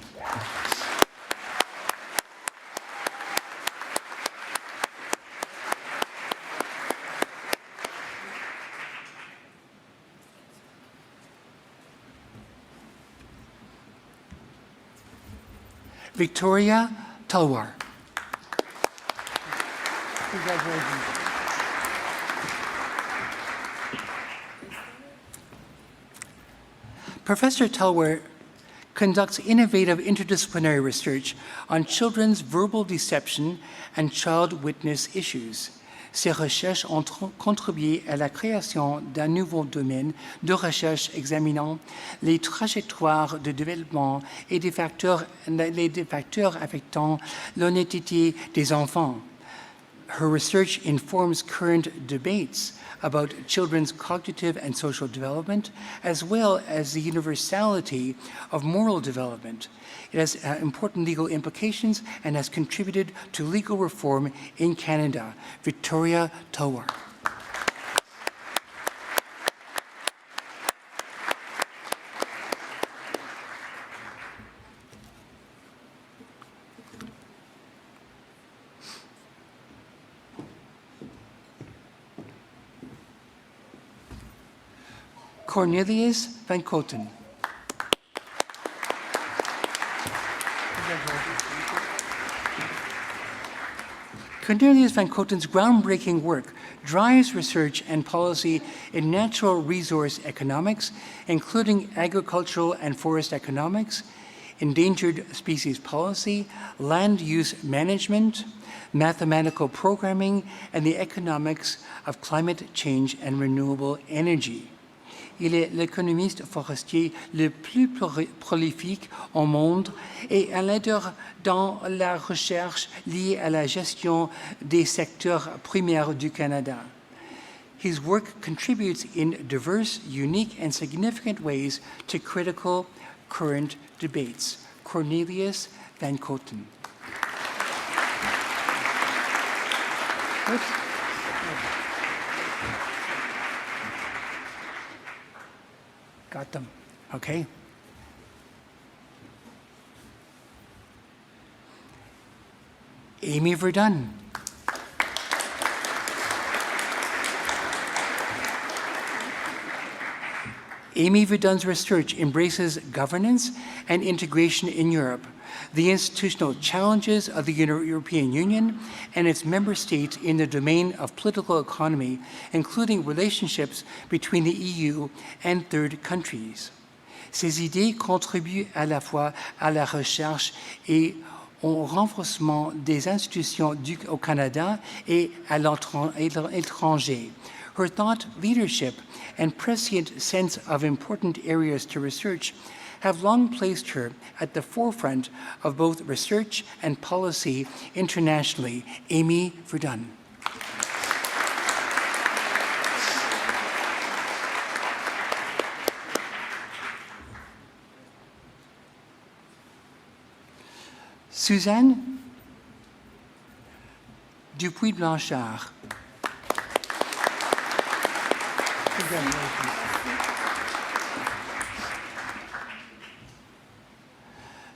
Victoria Talwar. Congratulations. Professor Talwar conducts innovative interdisciplinary research on children's verbal deception and child witness issues. Ces recherches ont contribué à la création d'un nouveau domaine de recherche examinant les trajectoires de développement et des facteurs affectant l'honnêteté des enfants. Her research informs current debates about children's cognitive and social development, as well as the universality of moral development. It has important legal implications and has contributed to legal reform in Canada. Victoria Talwar. Cornelius Van Koten. Cornelius Van Koten's groundbreaking work drives research and policy in natural resource economics, including agricultural and forest economics, endangered species policy, land use management, mathematical programming, and the economics of climate change and renewable energy. Il est l'économiste forestier le plus prolifique au monde et un leader dans la recherche liée à la gestion des secteurs primaires du Canada. His work contributes in diverse, unique, and significant ways to critical current debates. Cornelius Van Koten. Oops. Got them, okay? Amy Verdun. Amy Verdun's research embraces governance and integration in Europe, the institutional challenges of the European Union and its member states in the domain of political economy, including relationships between the EU and third countries. Ces idées contribuent à la fois à la recherche et au renforcement des institutions au Canada et à l'étranger. Her thought leadership and prescient sense of important areas to research have long placed her at the forefront of both research and policy internationally. Amy Verdun. Suzanne Dupuis-Blanchard.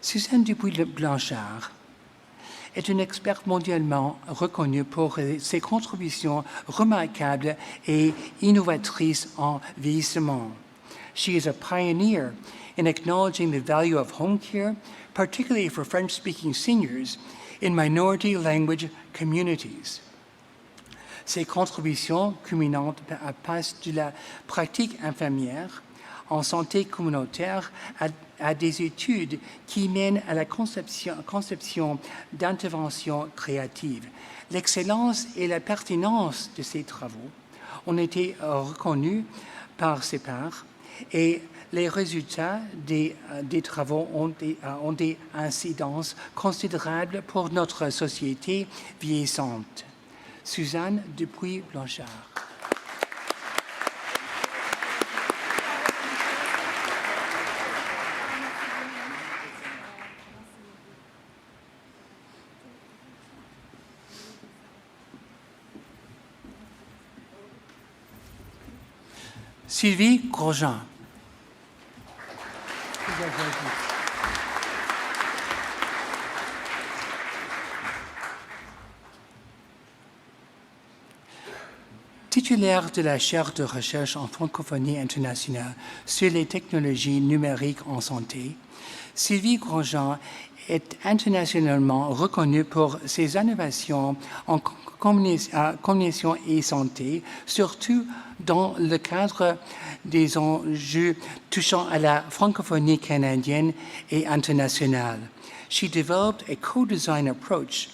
Suzanne Dupuis-Blanchard est une experte mondialement reconnue pour ses contributions remarquables et innovatrices en vieillissement. She is a pioneer in acknowledging the value of home care, particularly for French-speaking seniors in minority language communities. Ses contributions culminantes passent de la pratique infirmière en santé communautaire à des études qui mènent à la conception d'interventions créatives. L'excellence et la pertinence de ces travaux ont été reconnus par ses pairs et les résultats des travaux ont des incidences considérables pour notre société vieillissante. Suzanne Dupuis-Blanchard. Sylvie Grosjean. Titulaire de la chaire de recherche en francophonie internationale sur les technologies numériques en santé, Sylvie Grosjean est internationalement reconnue pour ses innovations en communication et santé, surtout dans le cadre des enjeux touchant à la francophonie canadienne et internationale. She developed a co-design approach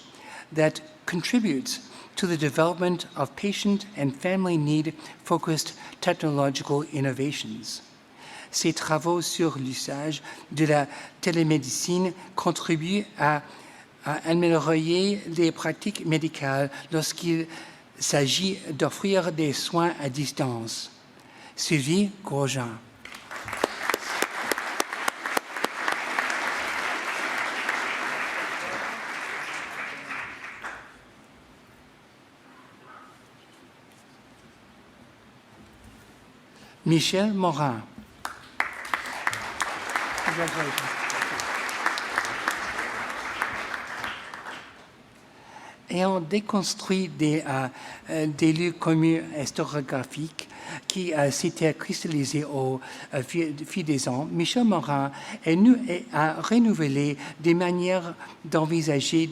that contributes to the development of patient and family need-focused technological innovations. Ses travaux sur l'usage de la télémédecine contribuent à améliorer les pratiques médicales lorsqu'il s'agit d'offrir des soins à distance. Sylvie Grosjean. Michel Morin. Ayant déconstruit des lieux communs historiographiques qui s'étaient cristallisés au fil des ans, Michel Morin a renouvelé des manières d'envisager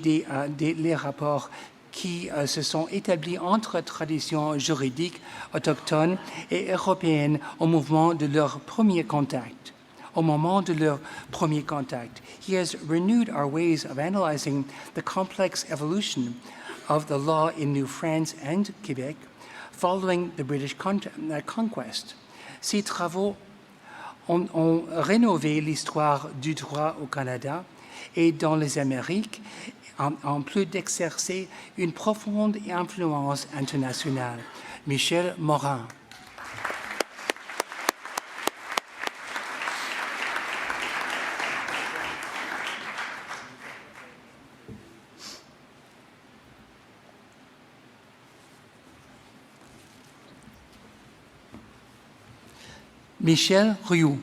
les rapports qui se sont établis entre traditions juridiques autochtones et européennes au moment de leur premier contact. He has renewed our ways of analyzing the complex evolution of the law in New France and Quebec following the British conquest. Ces travaux ont rénové l'histoire du droit au Canada et dans les Amériques, en plus d'exercer une profonde influence internationale. Michel Morin. Michel Rioux.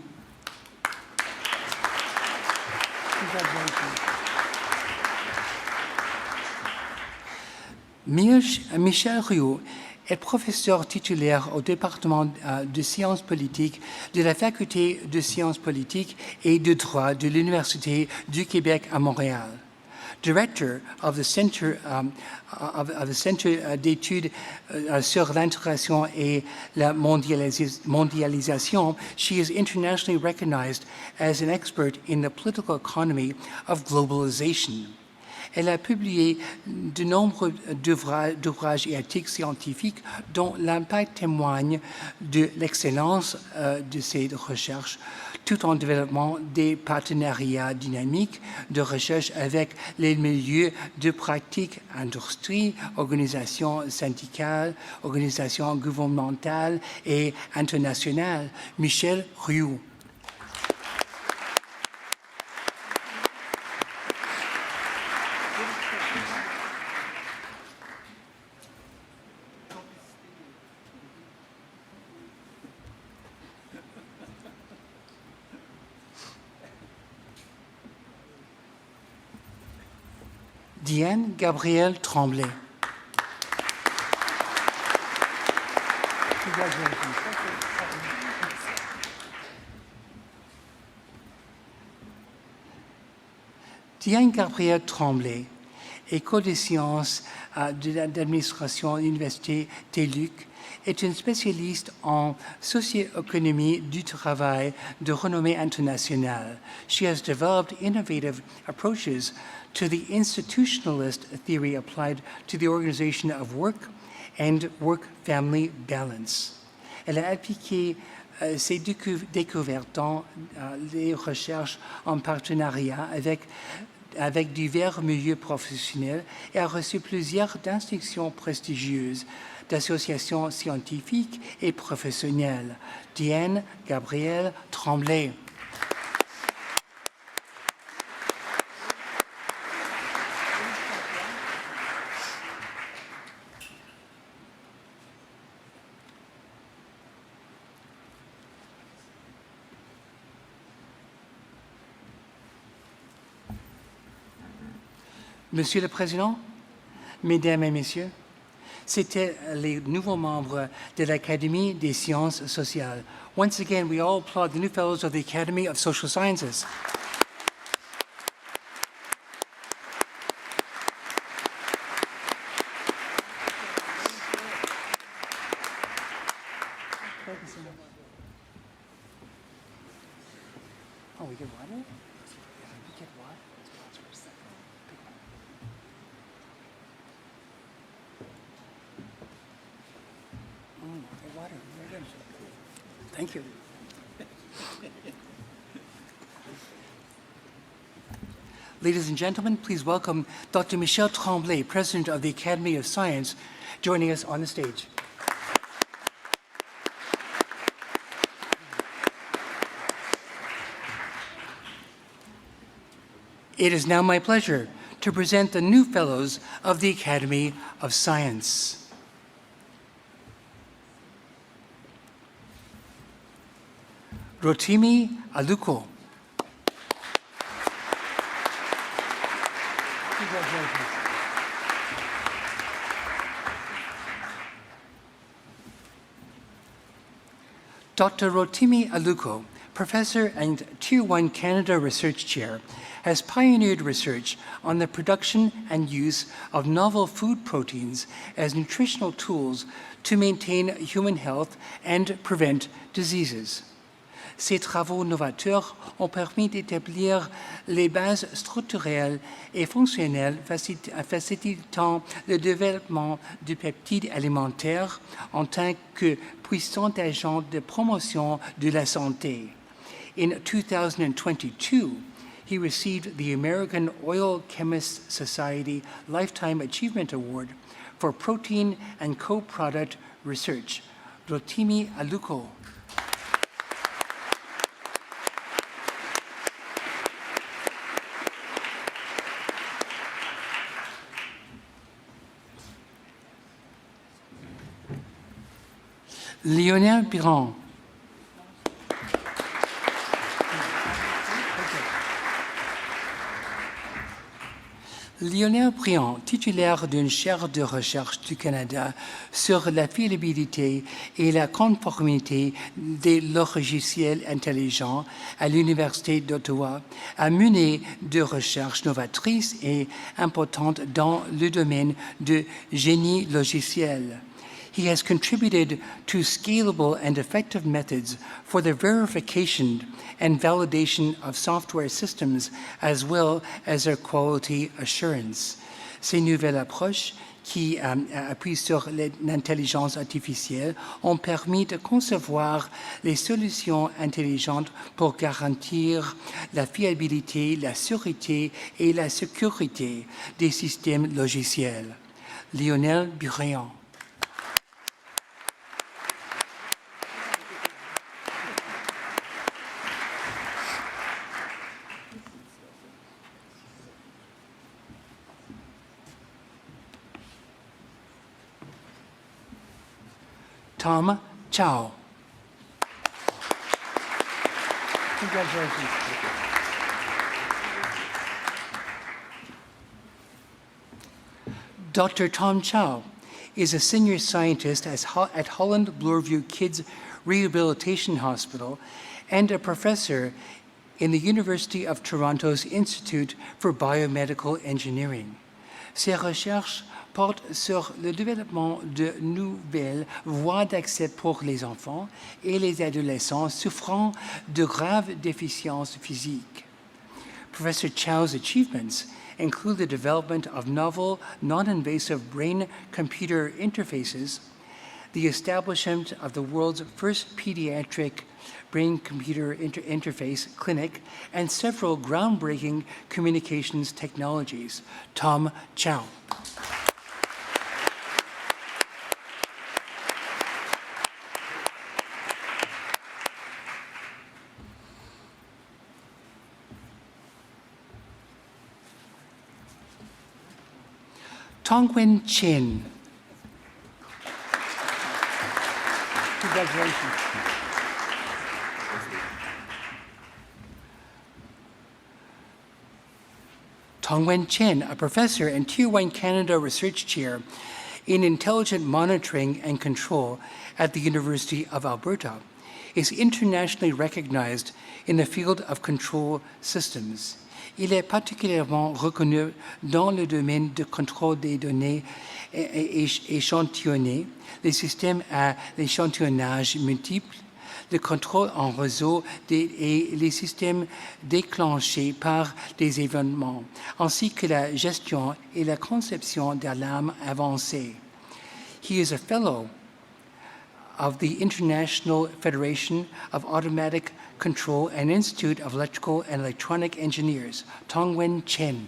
Michel Rioux est professeur titulaire au département de sciences politiques de la Faculté de sciences politiques et de droit de l'Université du Québec à Montréal. Director of the Center d'études sur l'intégration et la mondialisation, she is internationally recognized as an expert in the political economy of globalization. Elle a publié de nombreux ouvrages et articles scientifiques dont l'impact témoigne de l'excellence de ses recherches, tout en développant des partenariats dynamiques de recherche avec les milieux de pratique, industrie, organisations syndicales, organisations gouvernementales et internationales. Michel Rioux. Diane Gabrielle Tremblay. Congratulations. Diane Gabrielle Tremblay, École des sciences d'administration à l'Université TELUC, est une spécialiste en socio-économie du travail de renommée internationale. She has developed innovative approaches to the institutionalist theory applied to the organization of work and work-family balance. Elle a appliqué ces découvertes dans les recherches en partenariat avec divers milieux professionnels et a reçu plusieurs distinctions prestigieuses d'associations scientifiques et professionnelles. Diane Gabrielle Tremblay. Monsieur le Président, Mesdames et Messieurs, c'était les nouveaux membres de l'Académie des sciences sociales. Once again, we all applaud the new fellows of the Academy of Social Sciences. Oh, we get water? We get water? Water. Thank you. Ladies and gentlemen, please welcome Dr. Michel Tremblay, President of the Academy of Science, joining us on the stage. It is now my pleasure to present the new fellows of the Academy of Science. Rotimi Aluko. Congratulations. Dr. Rotimi Aluko, Professor and Tier 1 Canada Research Chair, has pioneered research on the production and use of novel food proteins as nutritional tools to maintain human health and prevent diseases. Ces travaux novateurs ont permis d'établir les bases structurelles et fonctionnelles facilitant le développement du peptide alimentaire en tant que puissant agent de promotion de la santé. In 2022, he received the American Oil Chemists Society Lifetime Achievement Award for protein and co-product research. Rotimi Aluko. Lionel Piron. Lionel Briand, titulaire d'une chaire de recherche du Canada sur la fiabilité et la conformité des logiciels intelligents à l'Université d'Ottawa, a mené des recherches novatrices et importantes dans le domaine du génie logiciel. He has contributed to scalable and effective methods for the verification and validation of software systems, as well as their quality assurance. Ces nouvelles approches qui appuient sur l'intelligence artificielle ont permis de concevoir les solutions intelligentes pour garantir la fiabilité, la sûreté et la sécurité des systèmes logiciels. Lionel Briand. Tom Chow. Congratulations. Dr. Tom Chow is a senior scientist at Holland Bloorview Kids Rehabilitation Hospital and a professor in the University of Toronto's Institute for Biomedical Engineering. Ses recherches portent sur le développement de nouvelles voies d'accès pour les enfants et les adolescents souffrant de graves déficiences physiques. Professor Chow's achievements include the development of novel, non-invasive brain-computer interfaces, the establishment of the world's first pediatric brain-computer interface clinic, and several groundbreaking communications technologies. Tom Chow. Tongwen Chin. Congratulations. Tongwen Chin, a professor and Tier 1 Canada Research Chair in Intelligent Monitoring and Control at the University of Alberta, is internationally recognized in the field of control systems. Il est particulièrement reconnu dans le domaine du contrôle des données échantillonnées, les systèmes à l'échantillonnage multiple, le contrôle en réseau et les systèmes déclenchés par des événements, ainsi que la gestion et la conception d'alarmes avancées. He is a fellow of the International Federation of Automatic Control and Institute of Electrical and Electronic Engineers, Tongwen Chen.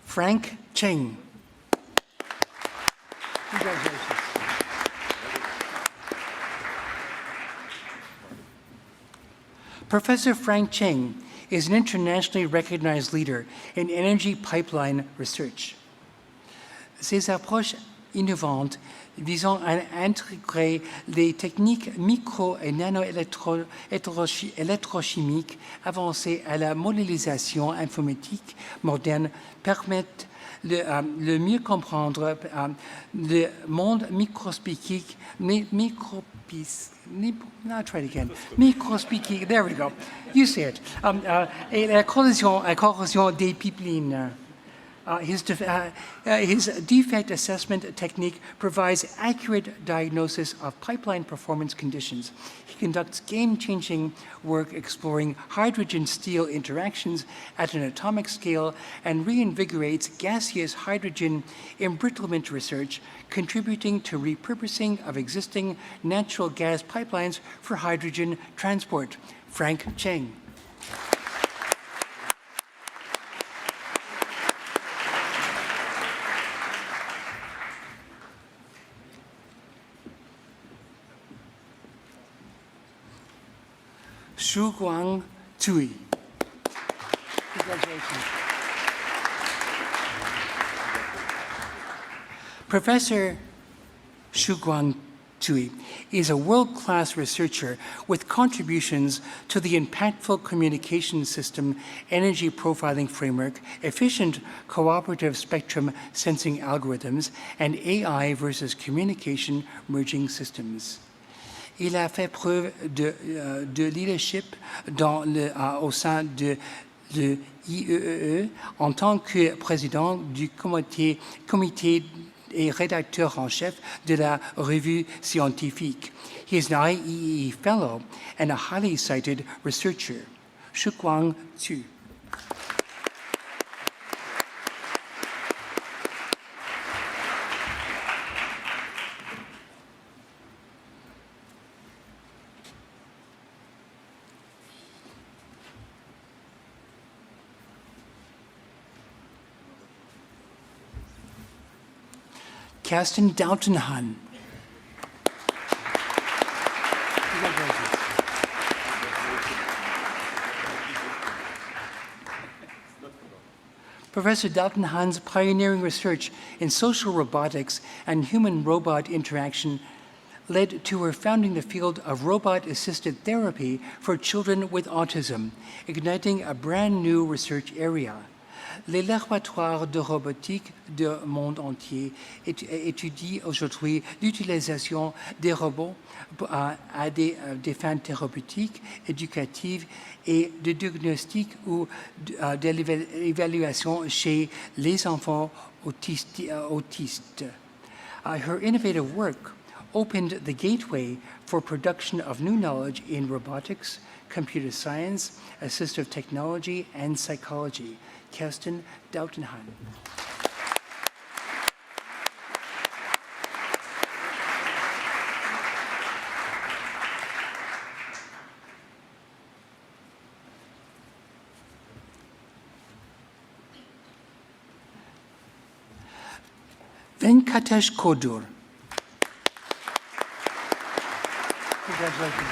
Frank Cheng. Congratulations. Professor Frank Cheng is an internationally recognized leader in energy pipeline research. Ses approches innovantes visant à intégrer les techniques micro- et nano-électrochimiques avancées à la modélisation informatique moderne permettent de mieux comprendre le monde microscopique, microscopique, there we go, you say it, et la corrosion des pipelines. His defect assessment technique provides accurate diagnosis of pipeline performance conditions. He conducts game-changing work exploring hydrogen-steel interactions at an atomic scale and reinvigorates gaseous hydrogen embrittlement research, contributing to repurposing of existing natural gas pipelines for hydrogen transport. Frank Cheng. Shu Guang Tui. Congratulations. Professor Shu Guang Tui is a world-class researcher with contributions to the impactful communication system energy profiling framework, efficient cooperative spectrum sensing algorithms, and AI versus communication merging systems. Il a fait preuve de leadership au sein de l'IEEE en tant que président du comité et rédacteur en chef de la revue scientifique. He is an IEEE fellow and a highly cited researcher. Shuguang Zhu. Kirsten Dautenhan. Professor Dalton Han's pioneering research in social robotics and human-robot interaction led to her founding the field of robot-assisted therapy for children with autism, igniting a brand new research area. Les laboratoires de robotique du monde entier étudient aujourd'hui l'utilisation des robots à des fins thérapeutiques, éducatives et de diagnostic ou de l'évaluation chez les enfants autistes. Her innovative work opened the gateway for production of new knowledge in robotics, computer science, assistive technology, and psychology. Kirsten Dautenhan. Venkatesh Kodur. Congratulations.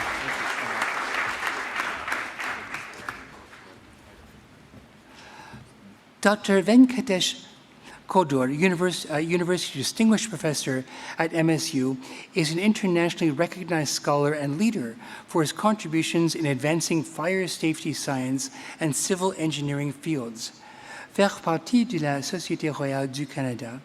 Dr. Venkatesh Kodur, University Distinguished Professor at MSU, is an internationally recognized scholar and leader for his contributions in advancing fire safety science and civil engineering fields. Faire partie de la Société royale du Canada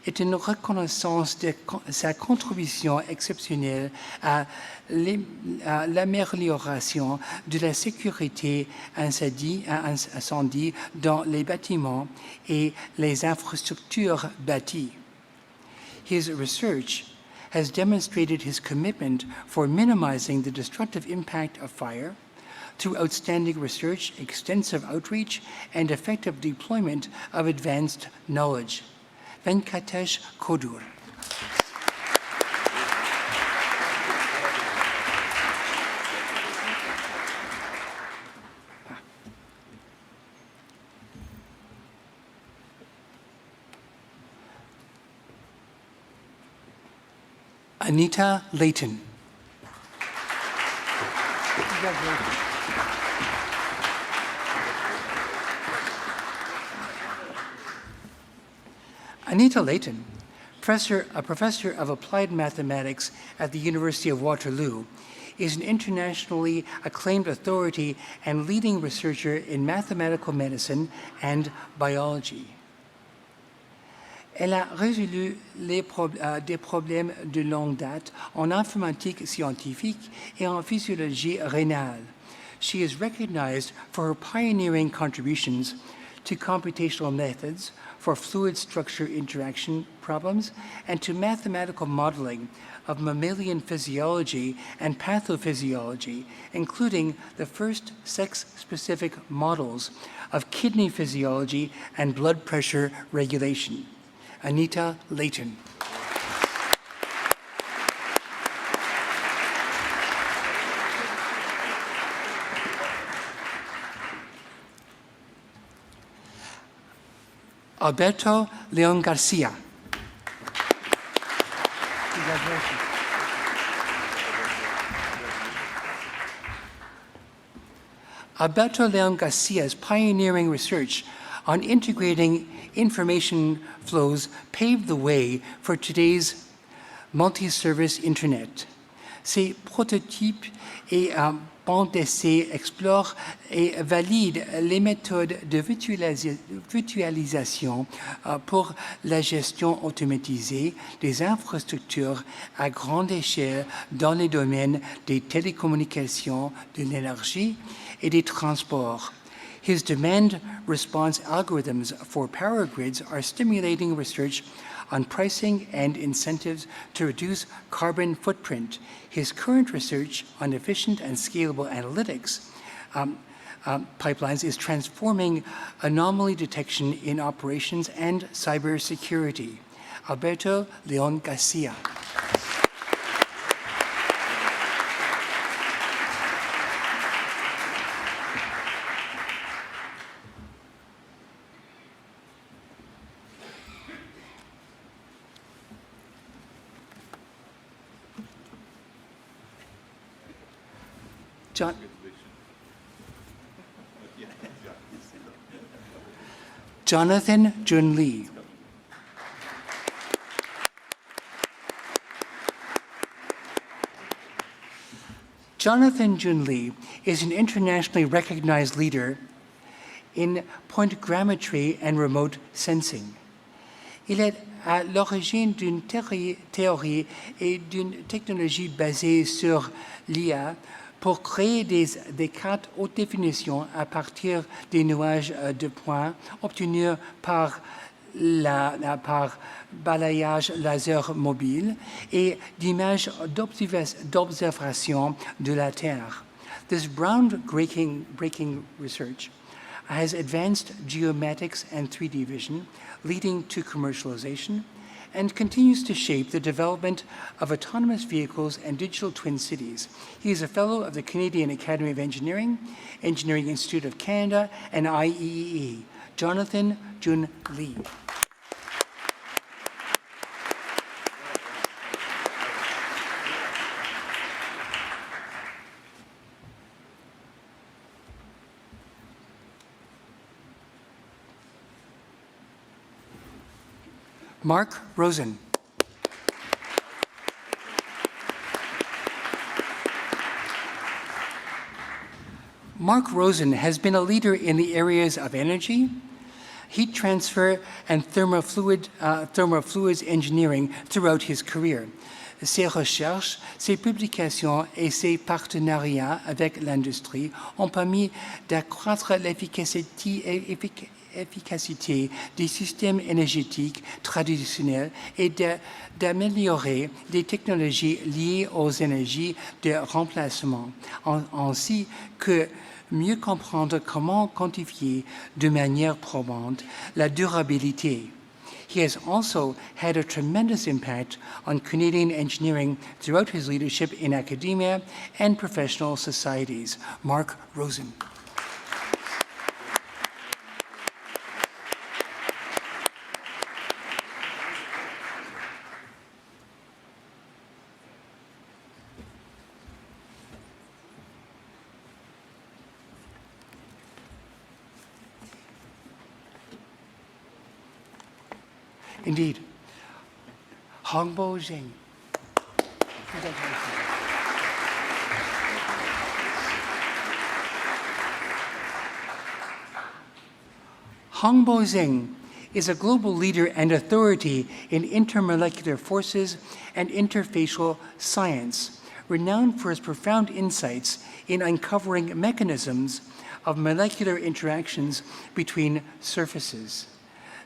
est une reconnaissance de sa contribution exceptionnelle à l'amélioration de la sécurité incendie dans les bâtiments et les infrastructures bâties. His research has demonstrated his commitment for minimizing the destructive impact of fire through outstanding research, extensive outreach, and effective deployment of advanced knowledge. Venkatesh Kodur. Anita Layton. Congratulations. Anita Layton, a professor of applied mathematics at the University of Waterloo, is an internationally acclaimed authority and leading researcher in mathematical medicine and biology. Elle a résolu des problèmes de longue date en informatique scientifique et en physiologie rénale. She is recognized for her pioneering contributions to computational methods for fluid structure interaction problems and to mathematical modeling of mammalian physiology and pathophysiology, including the first sex-specific models of kidney physiology and blood pressure regulation. Anita Layton. Alberto Leon Garcia. Congratulations. Alberto Leon Garcia's pioneering research on integrating information flows paved the way for today's multi-service Internet. Ces prototypes et bancs d'essai explorent et valident les méthodes de virtualisation pour la gestion automatisée des infrastructures à grande échelle dans les domaines des télécommunications, de l'énergie et des transports. His demand response algorithms for power grids are stimulating research on pricing and incentives to reduce carbon footprint. His current research on efficient and scalable analytics pipelines is transforming anomaly detection in operations and cybersecurity. Alberto Leon Garcia. Jonathan Jun Lee. Jonathan Jun Lee is an internationally recognized leader in point grammetry and remote sensing. Il est à l'origine d'une théorie et d'une technologie basée sur l'IA pour créer des cartes haute définition à partir des nuages de points obtenus par balayage laser mobile et d'images d'observation de la Terre. This groundbreaking research has advanced geomatics and 3D vision, leading to commercialization, and continues to shape the development of autonomous vehicles and digital twin cities. He is a fellow of the Canadian Academy of Engineering, Engineering Institute of Canada, and IEEE. Jonathan Jun Lee. Mark Rosen. Mark Rosen has been a leader in the areas of energy, heat transfer, and thermofluids engineering throughout his career. Ses recherches, ses publications et ses partenariats avec l'industrie ont permis d'accroître l'efficacité des systèmes énergétiques traditionnels et d'améliorer les technologies liées aux énergies de remplacement, ainsi que mieux comprendre comment quantifier de manière probante la durabilité. He has also had a tremendous impact on Canadian engineering throughout his leadership in academia and professional societies. Mark Rosen. Indeed. Hongbo Zheng. Hongbo Zheng is a global leader and authority in intermolecular forces and interfacial science, renowned for his profound insights in uncovering mechanisms of molecular interactions between surfaces.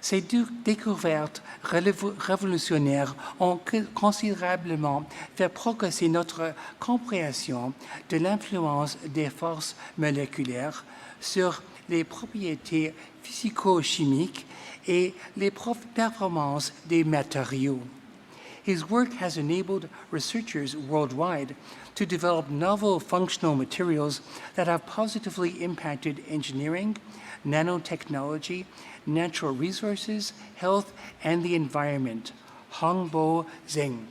Ces découvertes révolutionnaires ont considérablement fait progresser notre compréhension de l'influence des forces moléculaires sur les propriétés physico-chimiques et les performances des matériaux. His work has enabled researchers worldwide to develop novel functional materials that have positively impacted engineering, nanotechnology, natural resources, health, and the environment. Hongbo Zheng.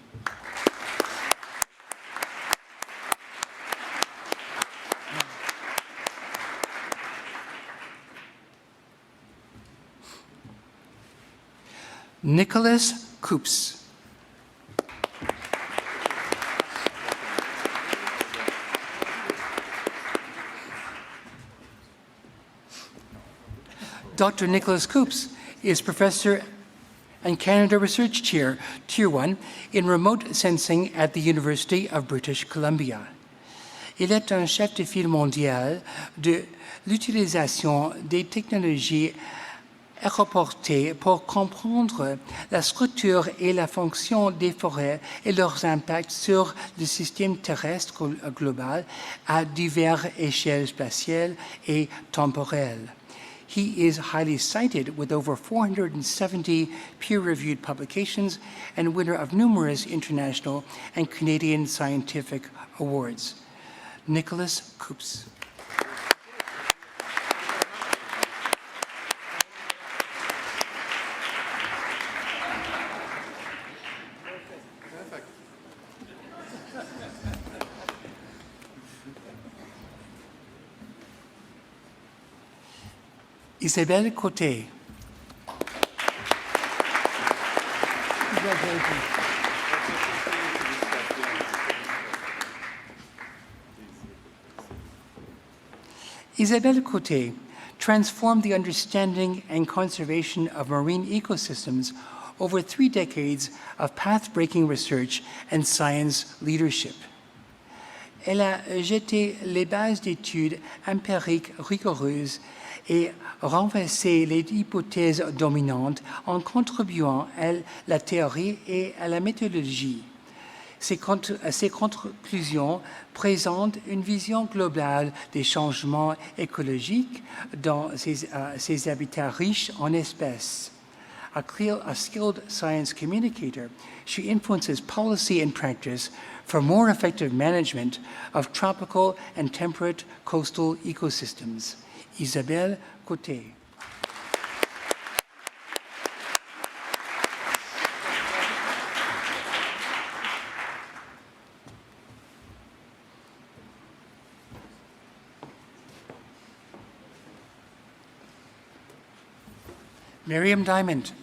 Nicholas Coops. Dr. Nicholas Coops is Professor and Canada Research Chair, Tier 1, in Remote Sensing at the University of British Columbia. Il est un chef de file mondial de l'utilisation des technologies aéroportées pour comprendre la structure et la fonction des forêts et leurs impacts sur le système terrestre global à diverses échelles spatiales et temporelles. He is highly cited with over 470 peer-reviewed publications and winner of numerous international and Canadian scientific awards. Nicholas Coops. Isabelle Côté. Isabelle Côté transformed the understanding and conservation of marine ecosystems over 3 decades of path-breaking research and science leadership. Elle a jeté les bases d'études empiriques rigoureuses et renversé les hypothèses dominantes en contribuant à la théorie et à la méthodologie. Ces conclusions présentent une vision globale des changements écologiques dans ces habitats riches en espèces. A skilled science communicator, she influences policy and practice for more effective management of tropical and temperate coastal ecosystems. Isabelle Côté. Miriam Diamond.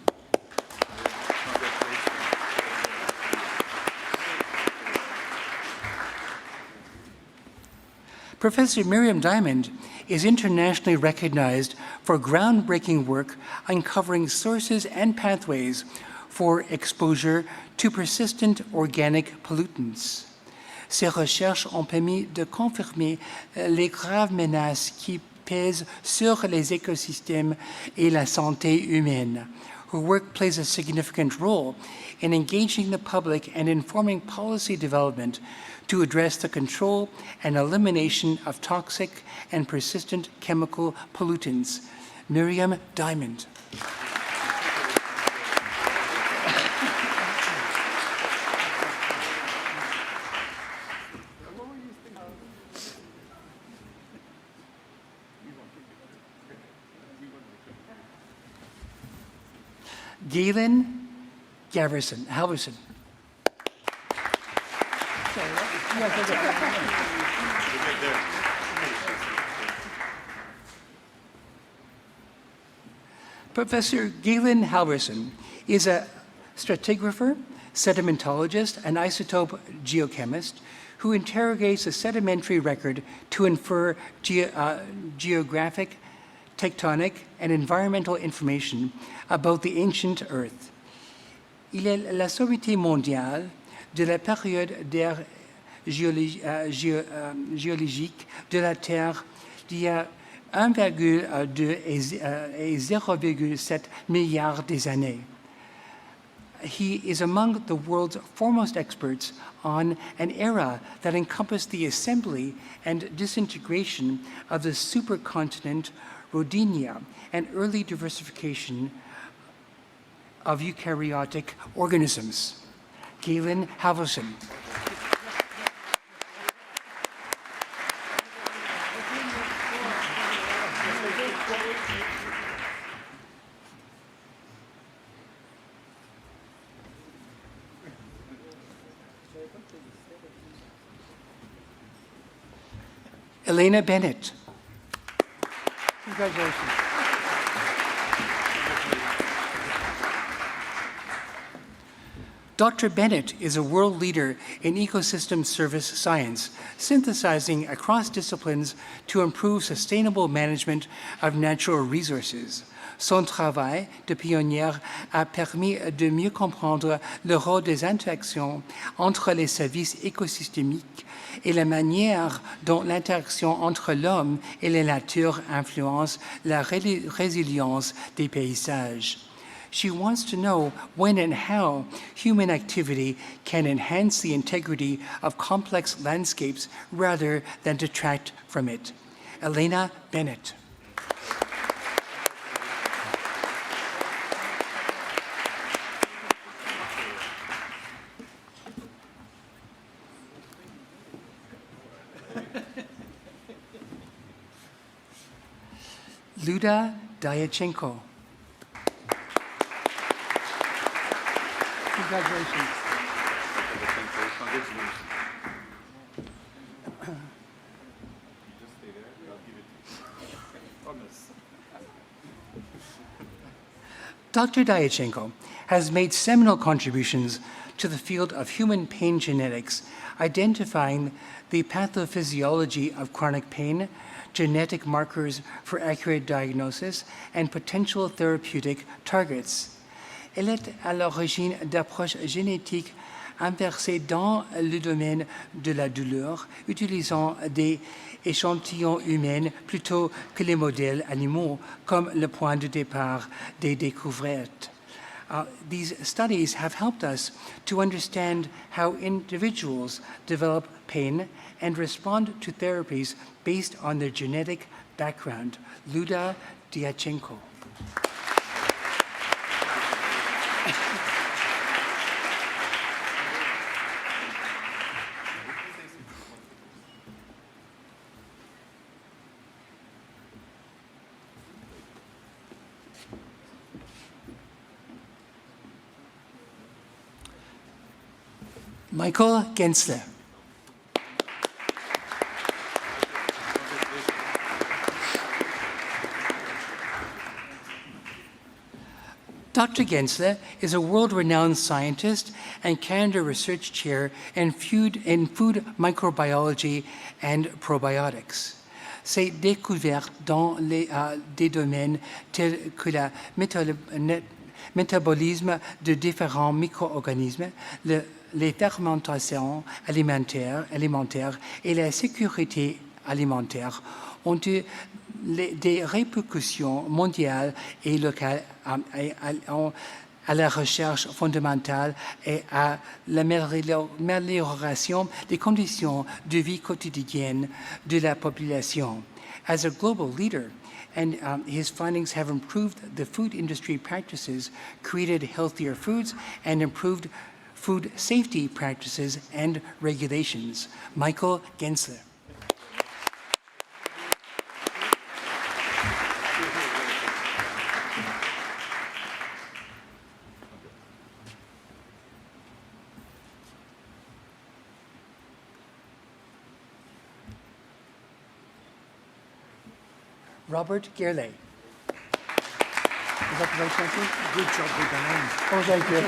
Professor Miriam Diamond is internationally recognized for groundbreaking work uncovering sources and pathways for exposure to persistent organic pollutants. Ses recherches ont permis de confirmer les graves menaces qui pèsent sur les écosystèmes et la santé humaine. Her work plays a significant role in engaging the public and informing policy development to address the control and elimination of toxic and persistent chemical pollutants. Miriam Diamond. Galen Halverson. Professor Galen Halverson is a stratigrapher, sedimentologist, and isotope geochemist who interrogates the sedimentary record to infer geographic, tectonic, and environmental information about the ancient Earth. Il est la sommité mondiale de la période d'ère géologique de la Terre d'il y a 1,2 et 0,7 milliards des années. He is among the world's foremost experts on an era that encompassed the assembly and disintegration of the supercontinent Rodinia and early diversification of eukaryotic organisms. Galen Halverson. Elena Bennett. Congratulations. Dr. Bennett is a world leader in ecosystem service science, synthesizing across disciplines to improve sustainable management of natural resources. Son travail de pionnière a permis de mieux comprendre le rôle des interactions entre les services écosystémiques et la manière dont l'interaction entre l'homme et la nature influence la résilience des paysages. She wants to know when and how human activity can enhance the integrity of complex landscapes rather than detract from it. Elena Bennett. Luda Dyachenko. Congratulations. Dr. Dyachenko has made seminal contributions to the field of human pain genetics, identifying the pathophysiology of chronic pain, genetic markers for accurate diagnosis, and potential therapeutic targets. Elle est à l'origine d'approches génétiques inversées dans le domaine de la douleur, utilisant des échantillons humains plutôt que les modèles animaux comme le point de départ des découvertes. These studies have helped us to understand how individuals develop pain and respond to therapies based on their genetic background. Luda Diachenko. Michael Gensler. Dr. Gensler is a world-renowned scientist and Canada Research Chair in food microbiology and probiotics. Ses découvertes dans des domaines tels que le métabolisme de différents micro-organismes, les fermentations alimentaires et la sécurité alimentaire ont eu des répercussions mondiales et locales à la recherche fondamentale et à l'amélioration des conditions de vie quotidienne de la population. As a global leader, and his findings have improved the food industry practices, created healthier foods, and improved food safety practices and regulations. Michael Gensler. Robert Gerley. Is that the right translation? Good job with the name. Oh, thank you.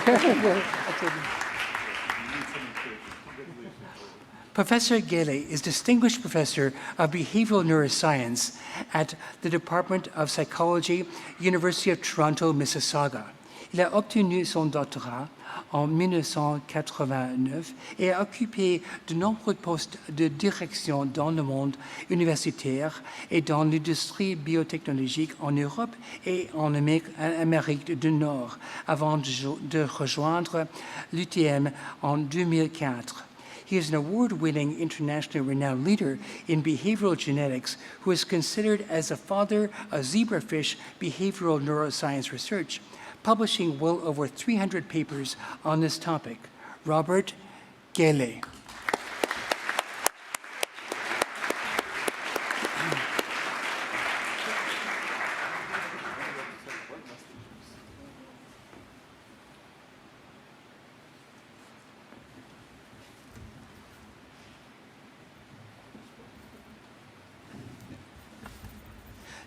Professor Gerley is Distinguished Professor of Behavioral Neuroscience at the Department of Psychology, University of Toronto, Mississauga. Il a obtenu son doctorat en 1989 et a occupé de nombreux postes de direction dans le monde universitaire et dans l'industrie biotechnologique en Europe et en Amérique du Nord, avant de rejoindre l'UTM en 2004. He is an award-winning, internationally renowned leader in behavioral genetics who is considered as the father of zebrafish behavioral neuroscience research, publishing well over 300 papers on this topic. Robert Gerley.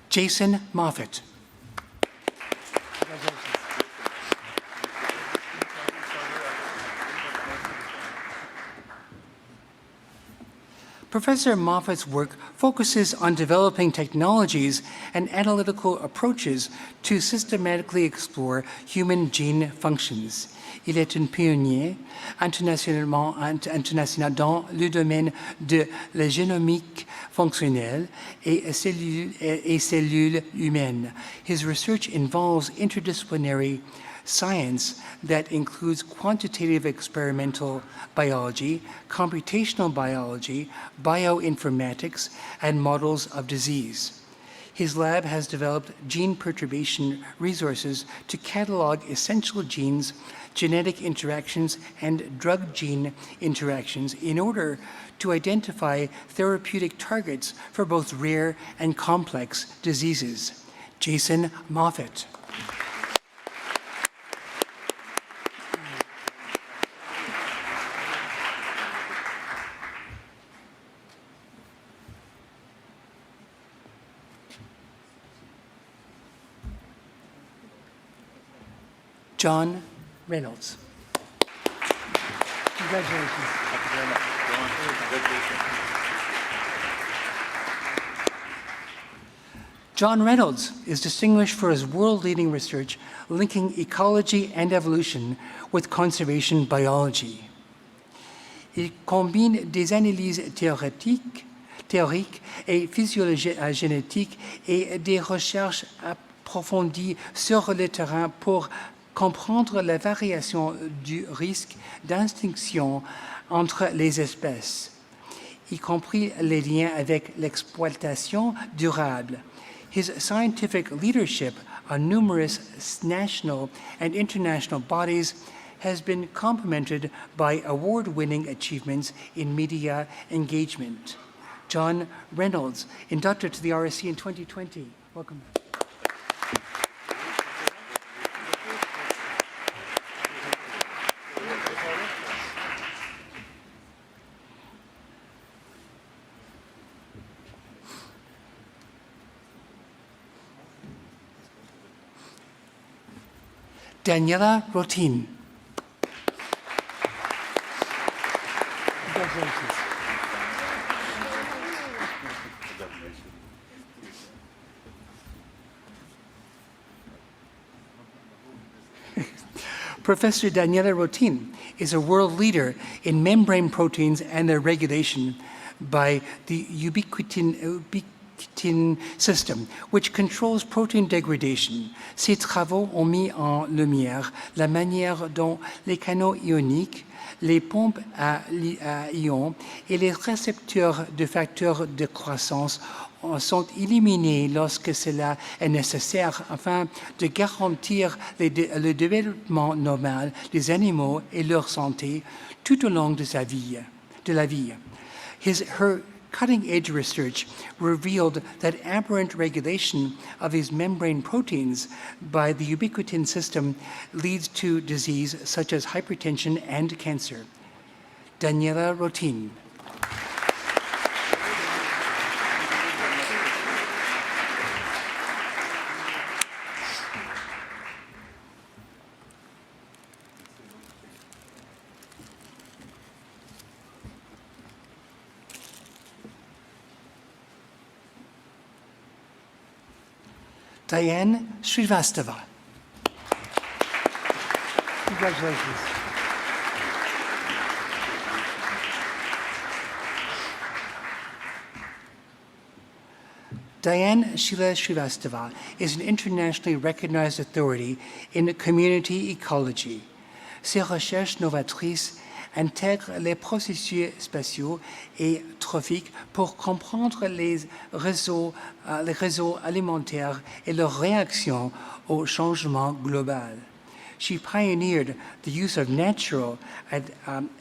Jason Moffat. Professor Moffat's work focuses on developing technologies and analytical approaches to systematically explore human gene functions. Il est un pionnier international dans le domaine de la génomique fonctionnelle et cellules humaines. His research involves interdisciplinary science that includes quantitative experimental biology, computational biology, bioinformatics, and models of disease. His lab has developed gene perturbation resources to catalog essential genes, genetic interactions, and drug-gene interactions in order to identify therapeutic targets for both rare and complex diseases. Jason Moffat. John Reynolds. Congratulations. Thank you very much. Go on. Congratulations. John Reynolds is distinguished for his world-leading research linking ecology and evolution with conservation biology. Il combine des analyses théoriques et physiogénétiques et des recherches approfondies sur le terrain pour comprendre la variation du risque d'extinction entre les espèces, y compris les liens avec l'exploitation durable. His scientific leadership on numerous national and international bodies has been complemented by award-winning achievements in media engagement. John Reynolds, inducted to the RSC in 2020. Welcome. Daniela Rotin. Congratulations. Professor Daniela Rotin is a world leader in membrane proteins and their regulation by the ubiquitin system, which controls protein degradation. Ses travaux ont mis en lumière la manière dont les canaux ioniques, les pompes à ions et les récepteurs de facteurs de croissance sont éliminés lorsque cela est nécessaire afin de garantir le développement normal des animaux et leur santé tout au long de la vie. Her cutting-edge research revealed that aberrant regulation of these membrane proteins by the ubiquitin system leads to disease such as hypertension and cancer. Daniela Rotin. Diane Srivastava. Congratulations. Diane Sheila Srivastava is an internationally recognized authority in community ecology. Ses recherches novatrices intègrent les processus spatiaux et trophiques pour comprendre les réseaux alimentaires et leurs réactions au changement global. She pioneered the use of natural and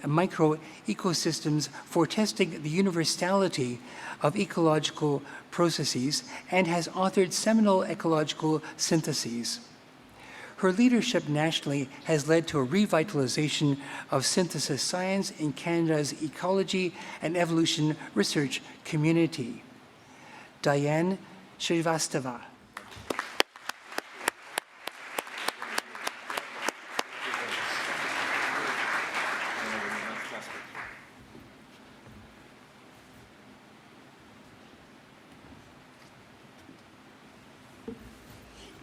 micro-ecosystems for testing the universality of ecological processes and has authored seminal ecological syntheses. Her leadership nationally has led to a revitalization of synthesis science in Canada's ecology and evolution research community. Diane Srivastava.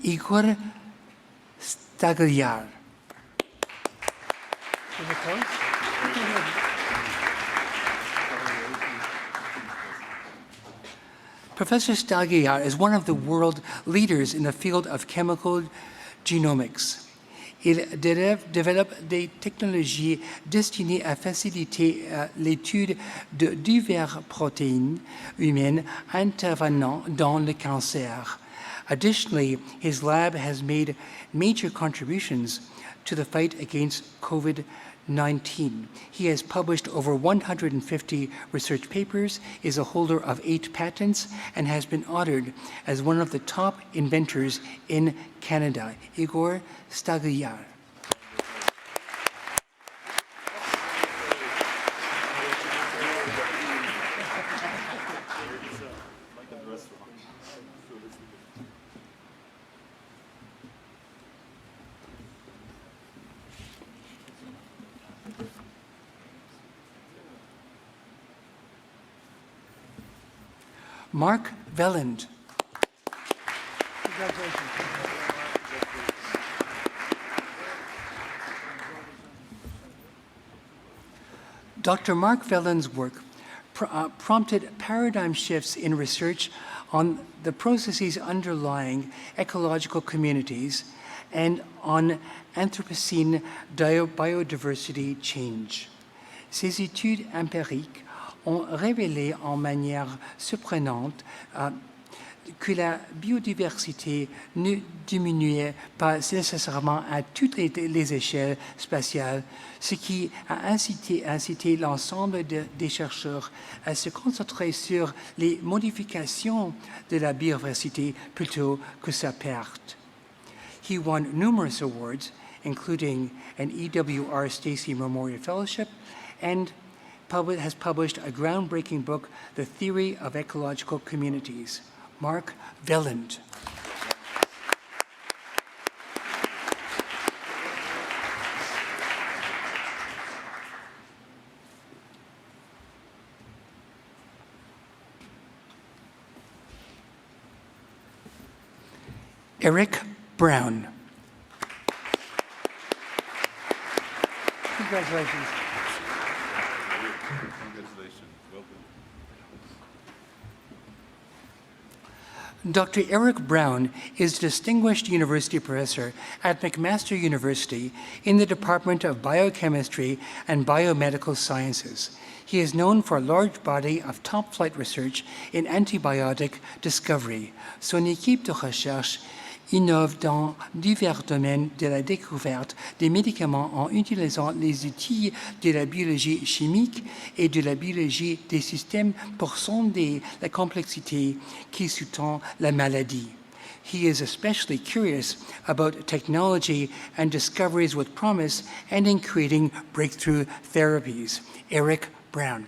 Igor Stagliar. Professor Stagliar is one of the world leaders in the field of chemical genomics. Il développe des technologies destinées à faciliter l'étude de diverses protéines humaines intervenant dans le cancer. Additionally, his lab has made major contributions to the fight against COVID-19. He has published over 150 research papers, is a holder of 8 patents, and has been honored as one of the top inventors in Canada. Igor Stagliar. Mark Velland. Congratulations. Dr. Mark Velland's work prompted paradigm shifts in research on the processes underlying ecological communities and on Anthropocene biodiversity change. Ces études empiriques ont révélé en manière surprenante que la biodiversité ne diminuait pas nécessairement à toutes les échelles spatiales, ce qui a incité l'ensemble des chercheurs à se concentrer sur les modifications de la biodiversité plutôt que sa perte. He won numerous awards, including an EWR Stacy Memorial Fellowship, and has published a groundbreaking book, The Theory of Ecological Communities. Mark Velland. Eric Brown. Congratulations. Dr. Eric Brown is a distinguished university professor at McMaster University in the Department of Biochemistry and Biomedical Sciences. He is known for a large body of top-flight research in antibiotic discovery. Son équipe de recherche innove dans divers domaines de la découverte des médicaments en utilisant les outils de la biologie chimique et de la biologie des systèmes pour sonder la complexité qui sous-tend la maladie. He is especially curious about technology and discoveries with promise and in creating breakthrough therapies. Eric Brown.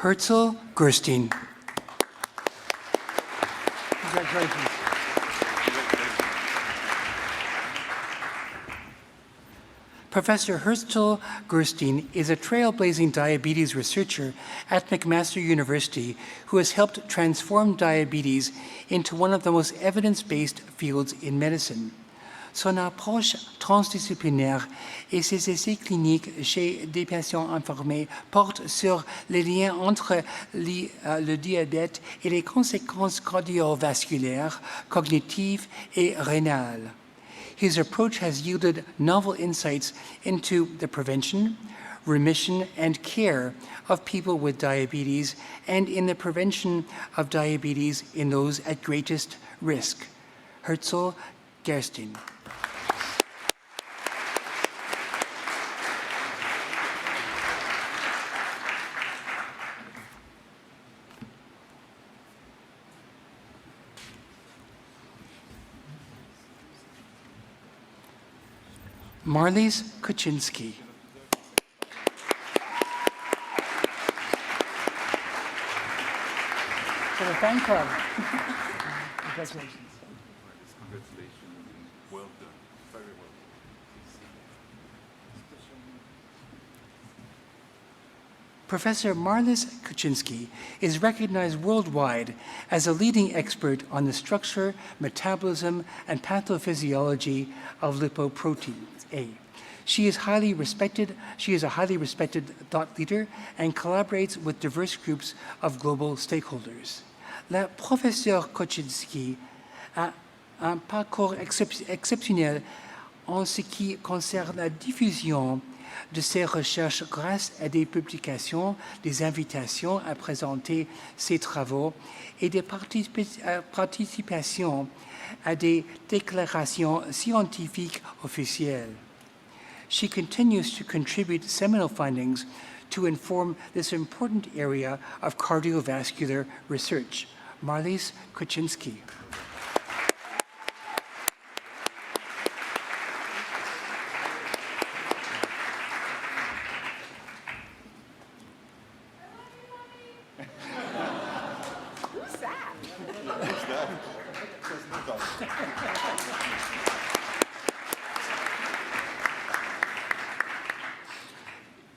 Herzl Gerstein. Congratulations. Professor Herzl Gerstein is a trailblazing diabetes researcher at McMaster University who has helped transform diabetes into one of the most evidence-based fields in medicine. Son approche transdisciplinaire et ses essais cliniques chez des patients informés portent sur les liens entre le diabète et les conséquences cardiovasculaires, cognitives et rénales. His approach has yielded novel insights into the prevention, remission, and care of people with diabetes and in the prevention of diabetes in those at greatest risk. Herzl Gerstein. Marlies Kuczynski. For the fan club. Congratulations. Congratulations. Well done. Very well. Professor Marlies Kuczynski is recognized worldwide as a leading expert on the structure, metabolism, and pathophysiology of lipoprotein A. She is a highly respected thought leader and collaborates with diverse groups of global stakeholders. La professeure Kuczynski a un parcours exceptionnel en ce qui concerne la diffusion de ses recherches grâce à des publications, des invitations à présenter ses travaux et des participations à des déclarations scientifiques officielles. She continues to contribute seminal findings to inform this important area of cardiovascular research. Marlies Kuczynski.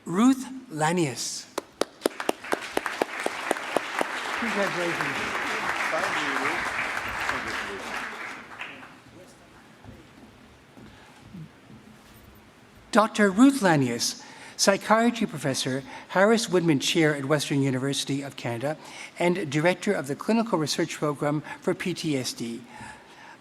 Ruth Lanius. Congratulations. Dr. Ruth Lanius, psychiatry professor, Harris Woodman Chair at Western University of Canada, and director of the Clinical Research Program for PTSD.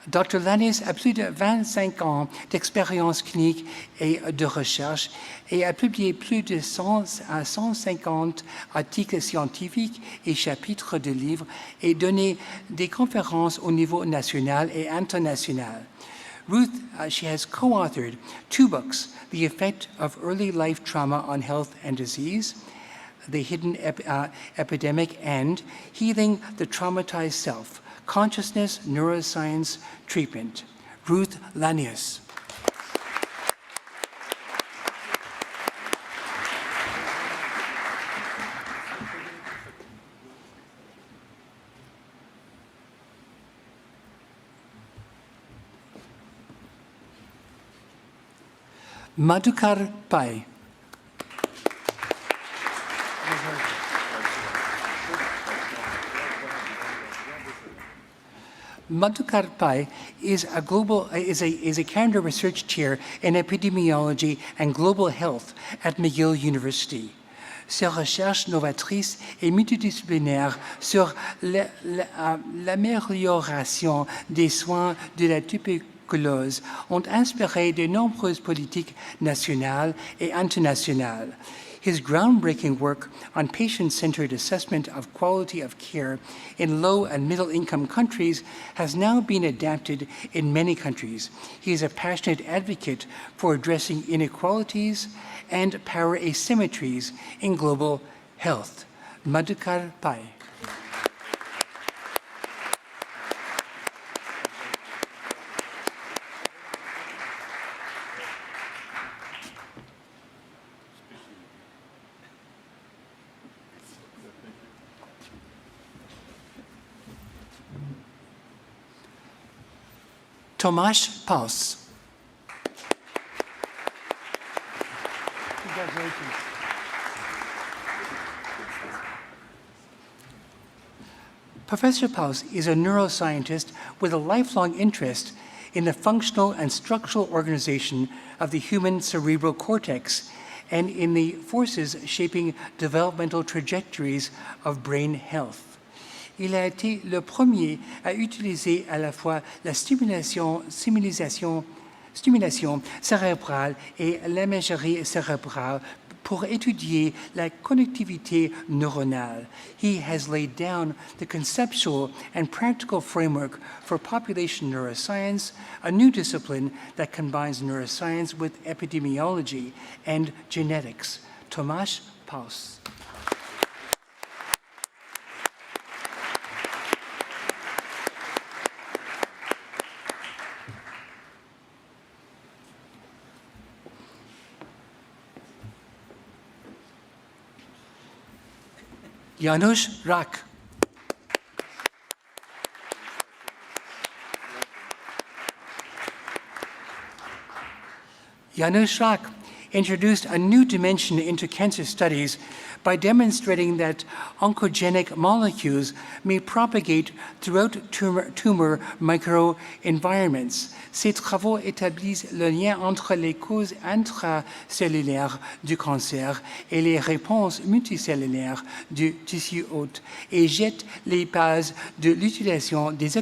Dr. Lanius a plus de 25 ans d'expérience clinique et de recherche et a publié plus de 150 articles scientifiques et chapitres de livres et donné des conférences au niveau national et international. Ruth, she has co-authored 2 books, The Effect of Early Life Trauma on Health and Disease, The Hidden Epidemic, and Healing the Traumatized Self, Consciousness, Neuroscience, Treatment. Ruth Lanius. Madhukar Pai. Madhukar Pai is a Canada Research Chair in Epidemiology and Global Health at McGill University. Ses recherches novatrices et multidisciplinaires sur l'amélioration des soins de la tuberculose ont inspiré de nombreuses politiques nationales et internationales. His groundbreaking work on patient-centered assessment of quality of care in low and middle-income countries has now been adapted in many countries. He is a passionate advocate for addressing inequalities and power asymmetries in global health. Madhukar Pai. Tomasz Paus. Congratulations. Professor Paus is a neuroscientist with a lifelong interest in the functional and structural organization of the human cerebral cortex and in the forces shaping developmental trajectories of brain health. Il a été le premier à utiliser à la fois la stimulation cérébrale et l'imagerie cérébrale pour étudier la connectivité neuronale. He has laid down the conceptual and practical framework for population neuroscience, a new discipline that combines neuroscience with epidemiology and genetics. Tomasz Paus. Janusz Rak. Janusz Rak introduced a new dimension into cancer studies by demonstrating that oncogenic molecules may propagate throughout tumor microenvironments. Ces travaux établissent le lien entre les causes intracellulaires du cancer et les réponses multicellulaires du tissu hôte et jettent les bases de l'utilisation des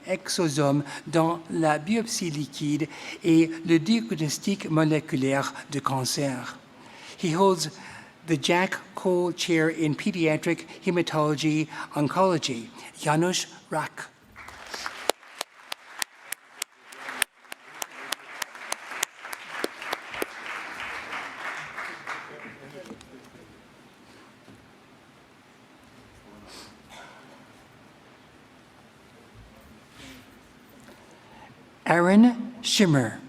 exosomes dans la biopsie liquide et le diagnostic moléculaire de cancer. He holds the Jack Cole Chair in Pediatric Hematology Oncology. Janusz Rak. Aaron Schimmer.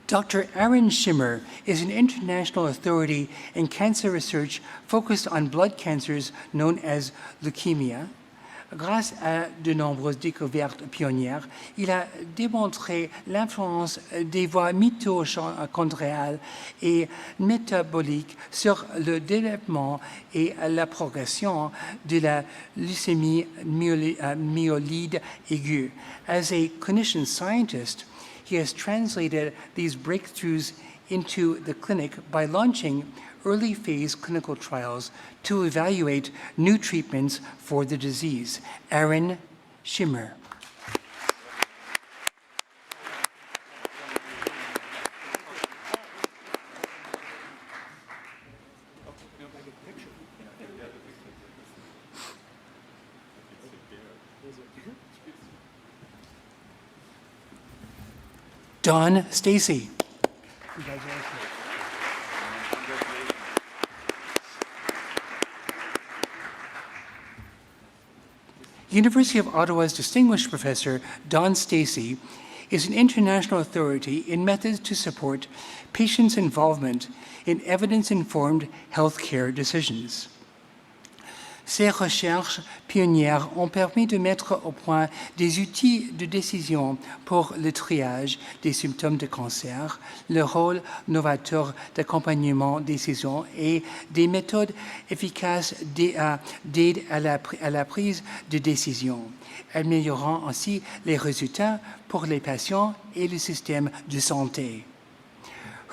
Dr. Aaron Schimmer is an international authority in cancer research focused on blood cancers known as leukemia, Grâce à de nombreuses découvertes pionnières, il a démontré l'influence des voies mitochondriales et métaboliques sur le développement et la progression de la leucémie myeloïde aiguë. As a clinician scientist, he has translated these breakthroughs into the clinic by launching early phase clinical trials to evaluate new treatments for the disease. Aaron Schimmer. Don Stacy. University of Ottawa's distinguished professor, Don Stacy, is an international authority in methods to support patients' involvement in evidence-informed healthcare decisions. Ces recherches pionnières ont permis de mettre au point des outils de décision pour le triage des symptômes de cancer, le rôle novateur d'accompagnement des décisions et des méthodes efficaces d'aide à la prise de décision, améliorant ainsi les résultats pour les patients et le système de santé.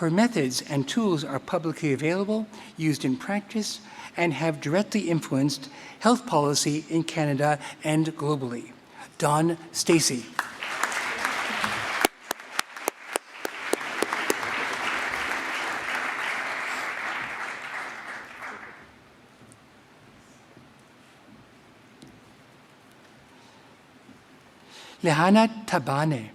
Her methods and tools are publicly available, used in practice, and have directly influenced health policy in Canada and globally. Don Stacy. Lehana Tabane.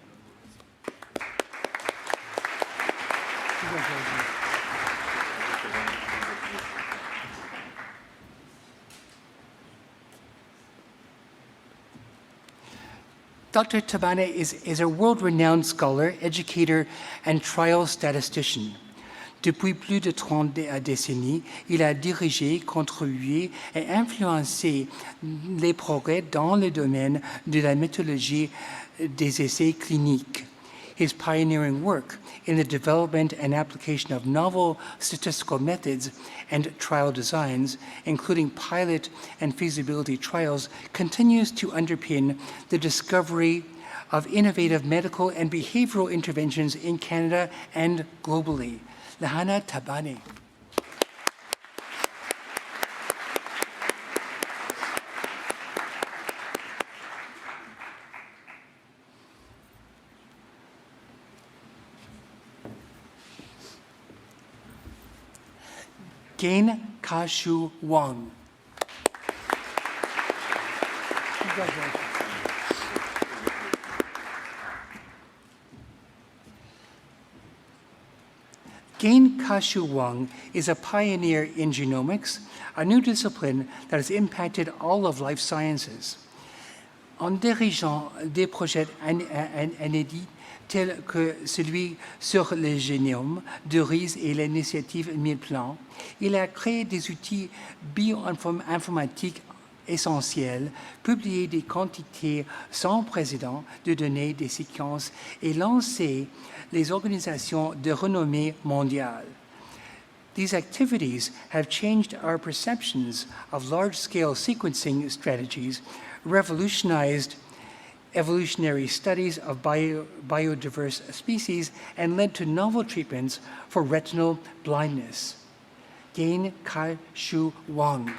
Dr. Tabane is a world-renowned scholar, educator, and trial statistician. Depuis plus de 30 décennies, il a dirigé, contribué et influencé les progrès dans le domaine de la méthodologie des essais cliniques. His pioneering work in the development and application of novel statistical methods and trial designs, including pilot and feasibility trials, continues to underpin the discovery of innovative medical and behavioral interventions in Canada and globally. Lehana Tabane. Gain Kashu Wang. Gain Kashu Wang is a pioneer in genomics, a new discipline that has impacted all of life sciences. En dirigeant des projets inédits tels que celui sur le génome de riz et l'initiative 1000 plans, il a créé des outils bioinformatiques essentiels, publié des quantités sans précédent de données des séquences et lancé les organisations de renommée mondiale. These activities have changed our perceptions of large-scale sequencing strategies, revolutionized evolutionary studies of biodiverse species, and led to novel treatments for retinal blindness. Gain Kai-Shu Wang.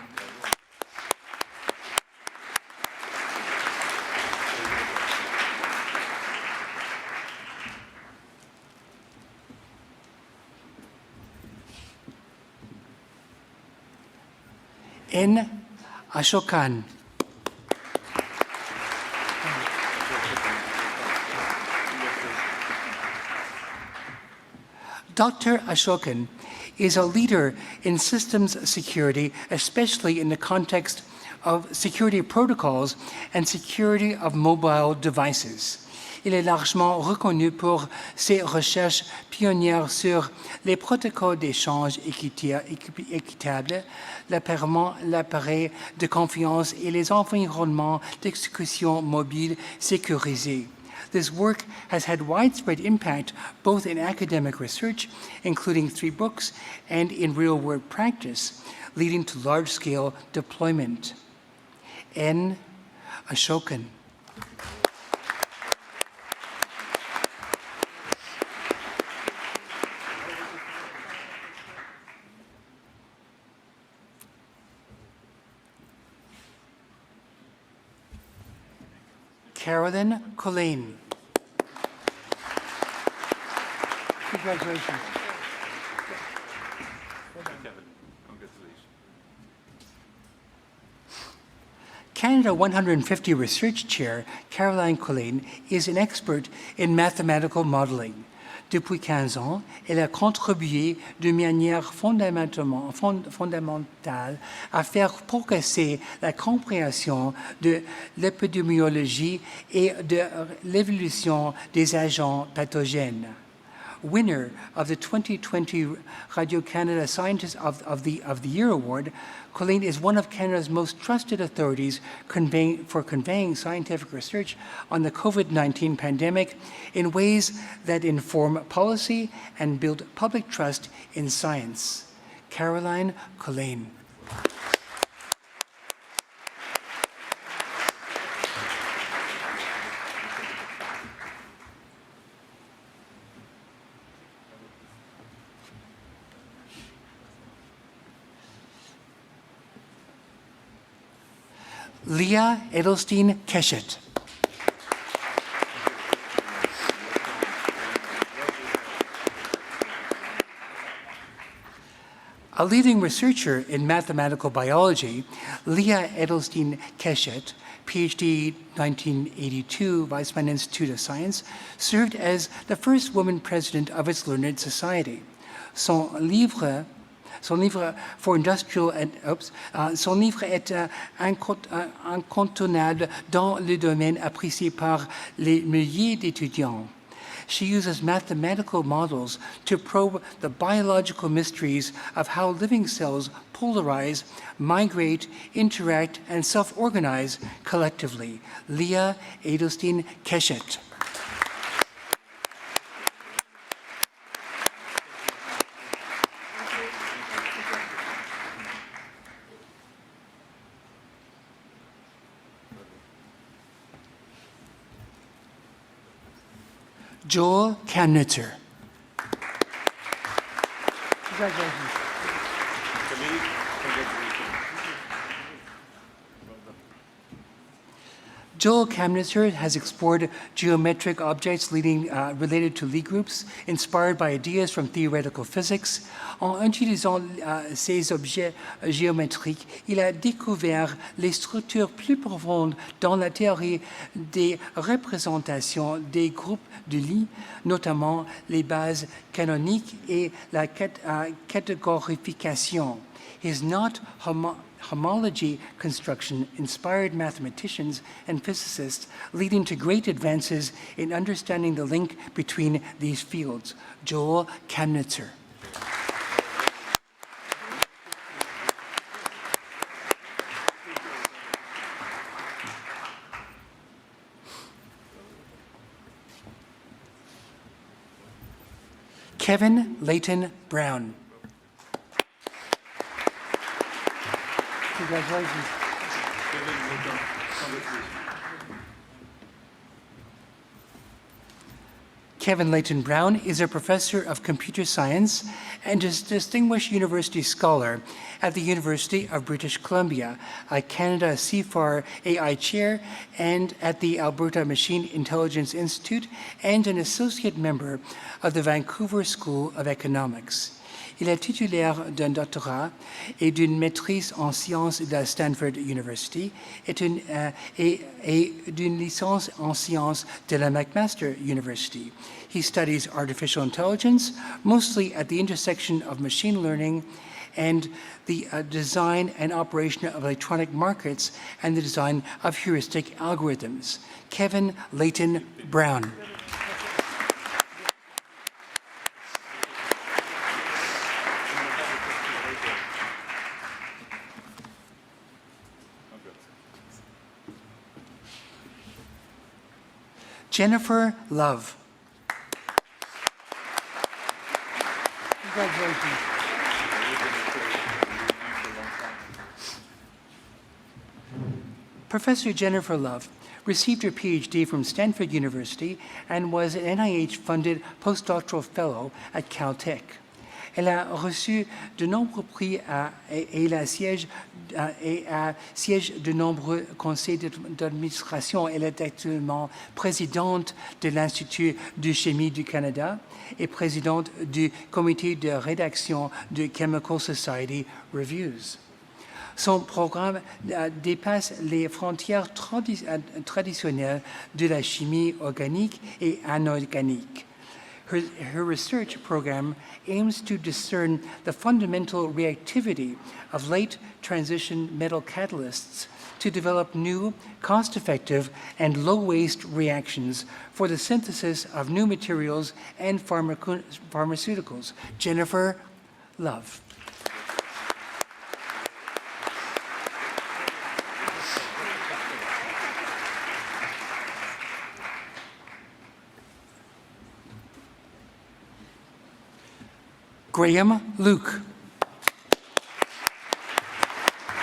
N. Ashokan. Dr. Ashokan is a leader in systems security, especially in the context of security protocols and security of mobile devices. Il est largement reconnu pour ses recherches pionnières sur les protocoles d'échange équitable, l'appareil de confiance et les environnements d'exécution mobile sécurisés. This work has had widespread impact both in academic research, including 3 books, and in real-world practice, leading to large-scale deployment. N. Ashokan. Carolyn Colleen. Congratulations. Kevin, congratulations. Canada 150 Research Chair Caroline Colleen is an expert in mathematical modeling. Depuis 15 ans, elle a contribué de manière fondamentale à faire progresser la compréhension de l'épidémiologie et de l'évolution des agents pathogènes. Winner of the 2020 Radio-Canada Scientist of the Year Award, Colleen is one of Canada's most trusted authorities for conveying scientific research on the COVID-19 pandemic in ways that inform policy and build public trust in science. Caroline Colleen. Leah Edelstein Keshet. A leading researcher in mathematical biology, Leah Edelstein Keshet, PhD 1982, Weizmann Institute of Science, served as the first woman president of its learned society. Son livre for industrial son livre est incontournable dans le domaine apprécié par les milliers d'étudiants. She uses mathematical models to probe the biological mysteries of how living cells polarize, migrate, interact, and self-organize collectively. Leah Edelstein Keshet. Joel Kamnitzer. Congratulations. Joel Kamnitzer has explored geometric objects related to Lie groups, inspired by ideas from theoretical physics. En utilisant ces objets géométriques, il a découvert les structures plus profondes dans la théorie des représentations des groupes de Lie, notamment les bases canoniques et la catégorification. His knot homology construction inspired mathematicians and physicists, leading to great advances in understanding the link between these fields. Joel Kamnitzer. Kevin Leighton Brown. Congratulations. Kevin Leighton Brown is a professor of computer science and is a distinguished university scholar at the University of British Columbia, a Canada CFAR AI chair, and at the Alberta Machine Intelligence Institute, and an associate member of the Vancouver School of Economics. Il est titulaire d'un doctorat et d'une maîtrise en sciences de la Stanford University et d'une licence en sciences de la McMaster University. He studies artificial intelligence, mostly at the intersection of machine learning and the design and operation of electronic markets and the design of heuristic algorithms. Kevin Layton Brown. Jennifer Love. Congratulations. Professor Jennifer Love received her PhD from Stanford University and was an NIH-funded postdoctoral fellow at Caltech. Elle a reçu de nombreux prix et siège de nombreux conseils d'administration. Elle est actuellement présidente de l'Institut de chimie du Canada et présidente du comité de rédaction de Chemical Society Reviews. Son programme dépasse les frontières traditionnelles de la chimie organique et anorganique. Her research program aims to discern the fundamental reactivity of late transition metal catalysts to develop new, cost-effective, and low-waste reactions for the synthesis of new materials and pharmaceuticals. Jennifer Love. Graham Luke.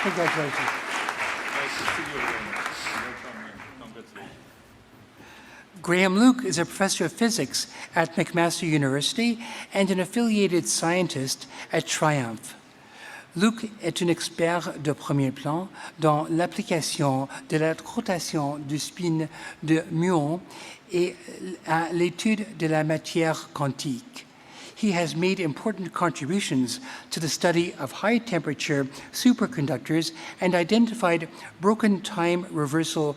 Congratulations. Graham Luke is a professor of physics at McMaster University and an affiliated scientist at Triumph. Luke est un expert de premier plan dans l'application de la rotation du spin de muons et à l'étude de la matière quantique. He has made important contributions to the study of high-temperature superconductors and identified broken time reversal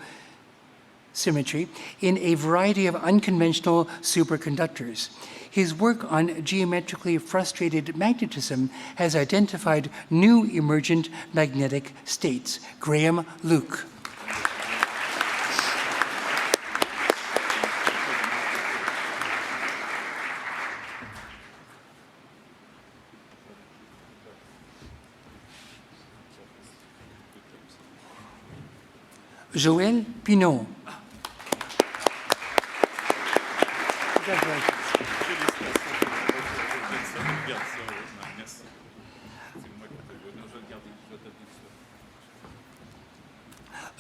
symmetry in a variety of unconventional superconductors. His work on geometrically frustrated magnetism has identified new emergent magnetic states. Graham Luke. Joël Pinault.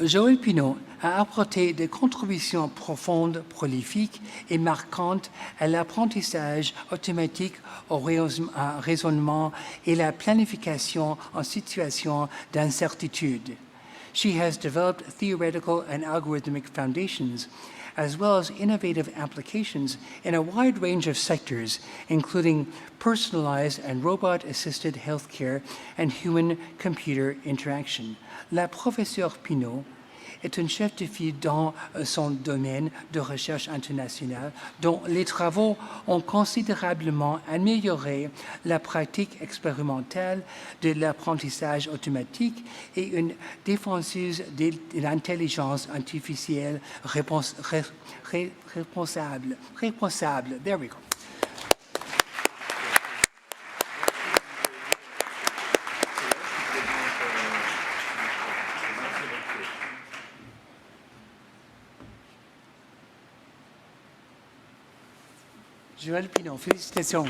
Joël Pinault a apporté des contributions profondes, prolifiques et marquantes à l'apprentissage automatique, au raisonnement et la planification en situation d'incertitude. She has developed theoretical and algorithmic foundations, as well as innovative applications in a wide range of sectors, including personalized and robot-assisted healthcare and human-computer interaction. La professeure Pinault est un chef de file dans son domaine de recherche internationale dont les travaux ont considérablement amélioré la pratique expérimentale de l'apprentissage automatique et une défenseuse de l'intelligence artificielle responsable. There we go. Joël Pinault, félicitations.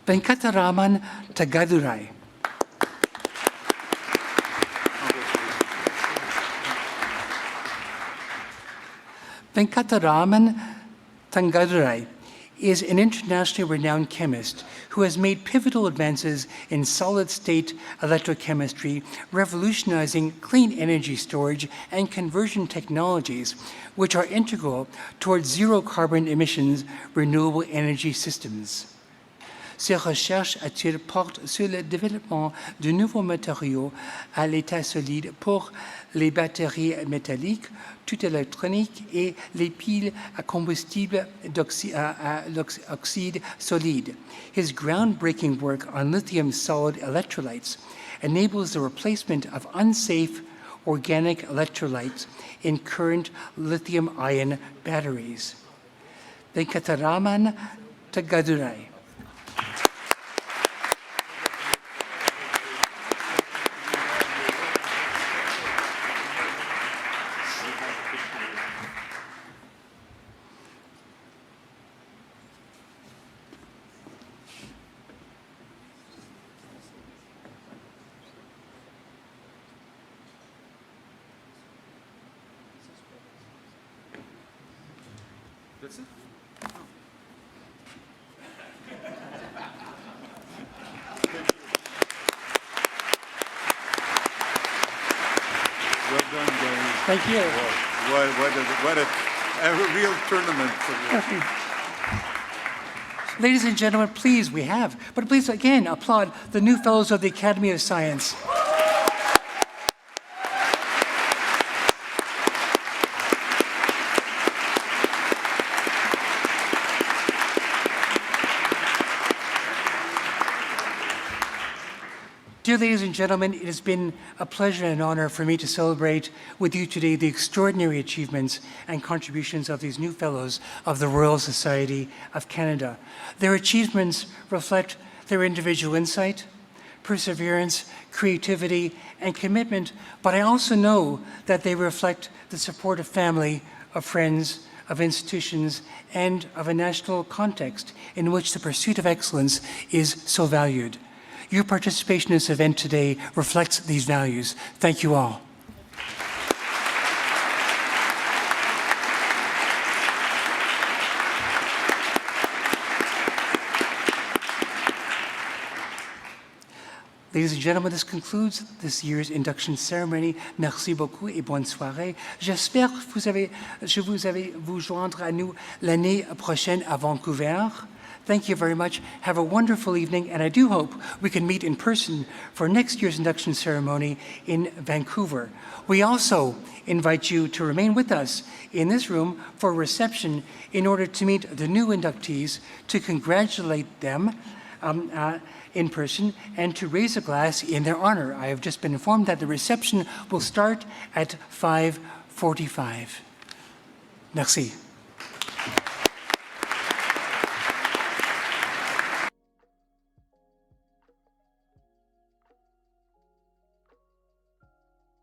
Venkataraman Tagadurai. Venkataraman Tagadurai is an internationally renowned chemist who has made pivotal advances in solid-state electrochemistry, revolutionizing clean energy storage and conversion technologies, which are integral towards zero-carbon emissions renewable energy systems. Ces recherches portent sur le développement de nouveaux matériaux à l'état solide pour les batteries métalliques, toute électronique et les piles à combustible oxyde solide. His groundbreaking work on lithium solid electrolytes enables the replacement of unsafe organic electrolytes in current lithium-ion batteries. Venkataraman Tagadurai. That's it? Well done, Gary. Thank you. What a real tournament for you. Ladies and gentlemen, please, but please again applaud the new fellows of the Academy of Science. Dear ladies and gentlemen, it has been a pleasure and honor for me to celebrate with you today the extraordinary achievements and contributions of these new fellows of the Royal Society of Canada. Their achievements reflect their individual insight, perseverance, creativity, and commitment, but I also know that they reflect the support of family, of friends, of institutions, and of a national context in which the pursuit of excellence is so valued. Your participation in this event today reflects these values. Thank you all. Ladies and gentlemen, this concludes this year's induction ceremony. Merci beaucoup et bonne soirée. J'espère que vous allez vous joindre à nous l'année prochaine à Vancouver. Thank you very much. Have a wonderful evening, and I do hope we can meet in person for next year's induction ceremony in Vancouver. We also invite you to remain with us in this room for a reception in order to meet the new inductees, to congratulate them in person, and to raise a glass in their honor. I have just been informed that the reception will start at 5:45. Merci.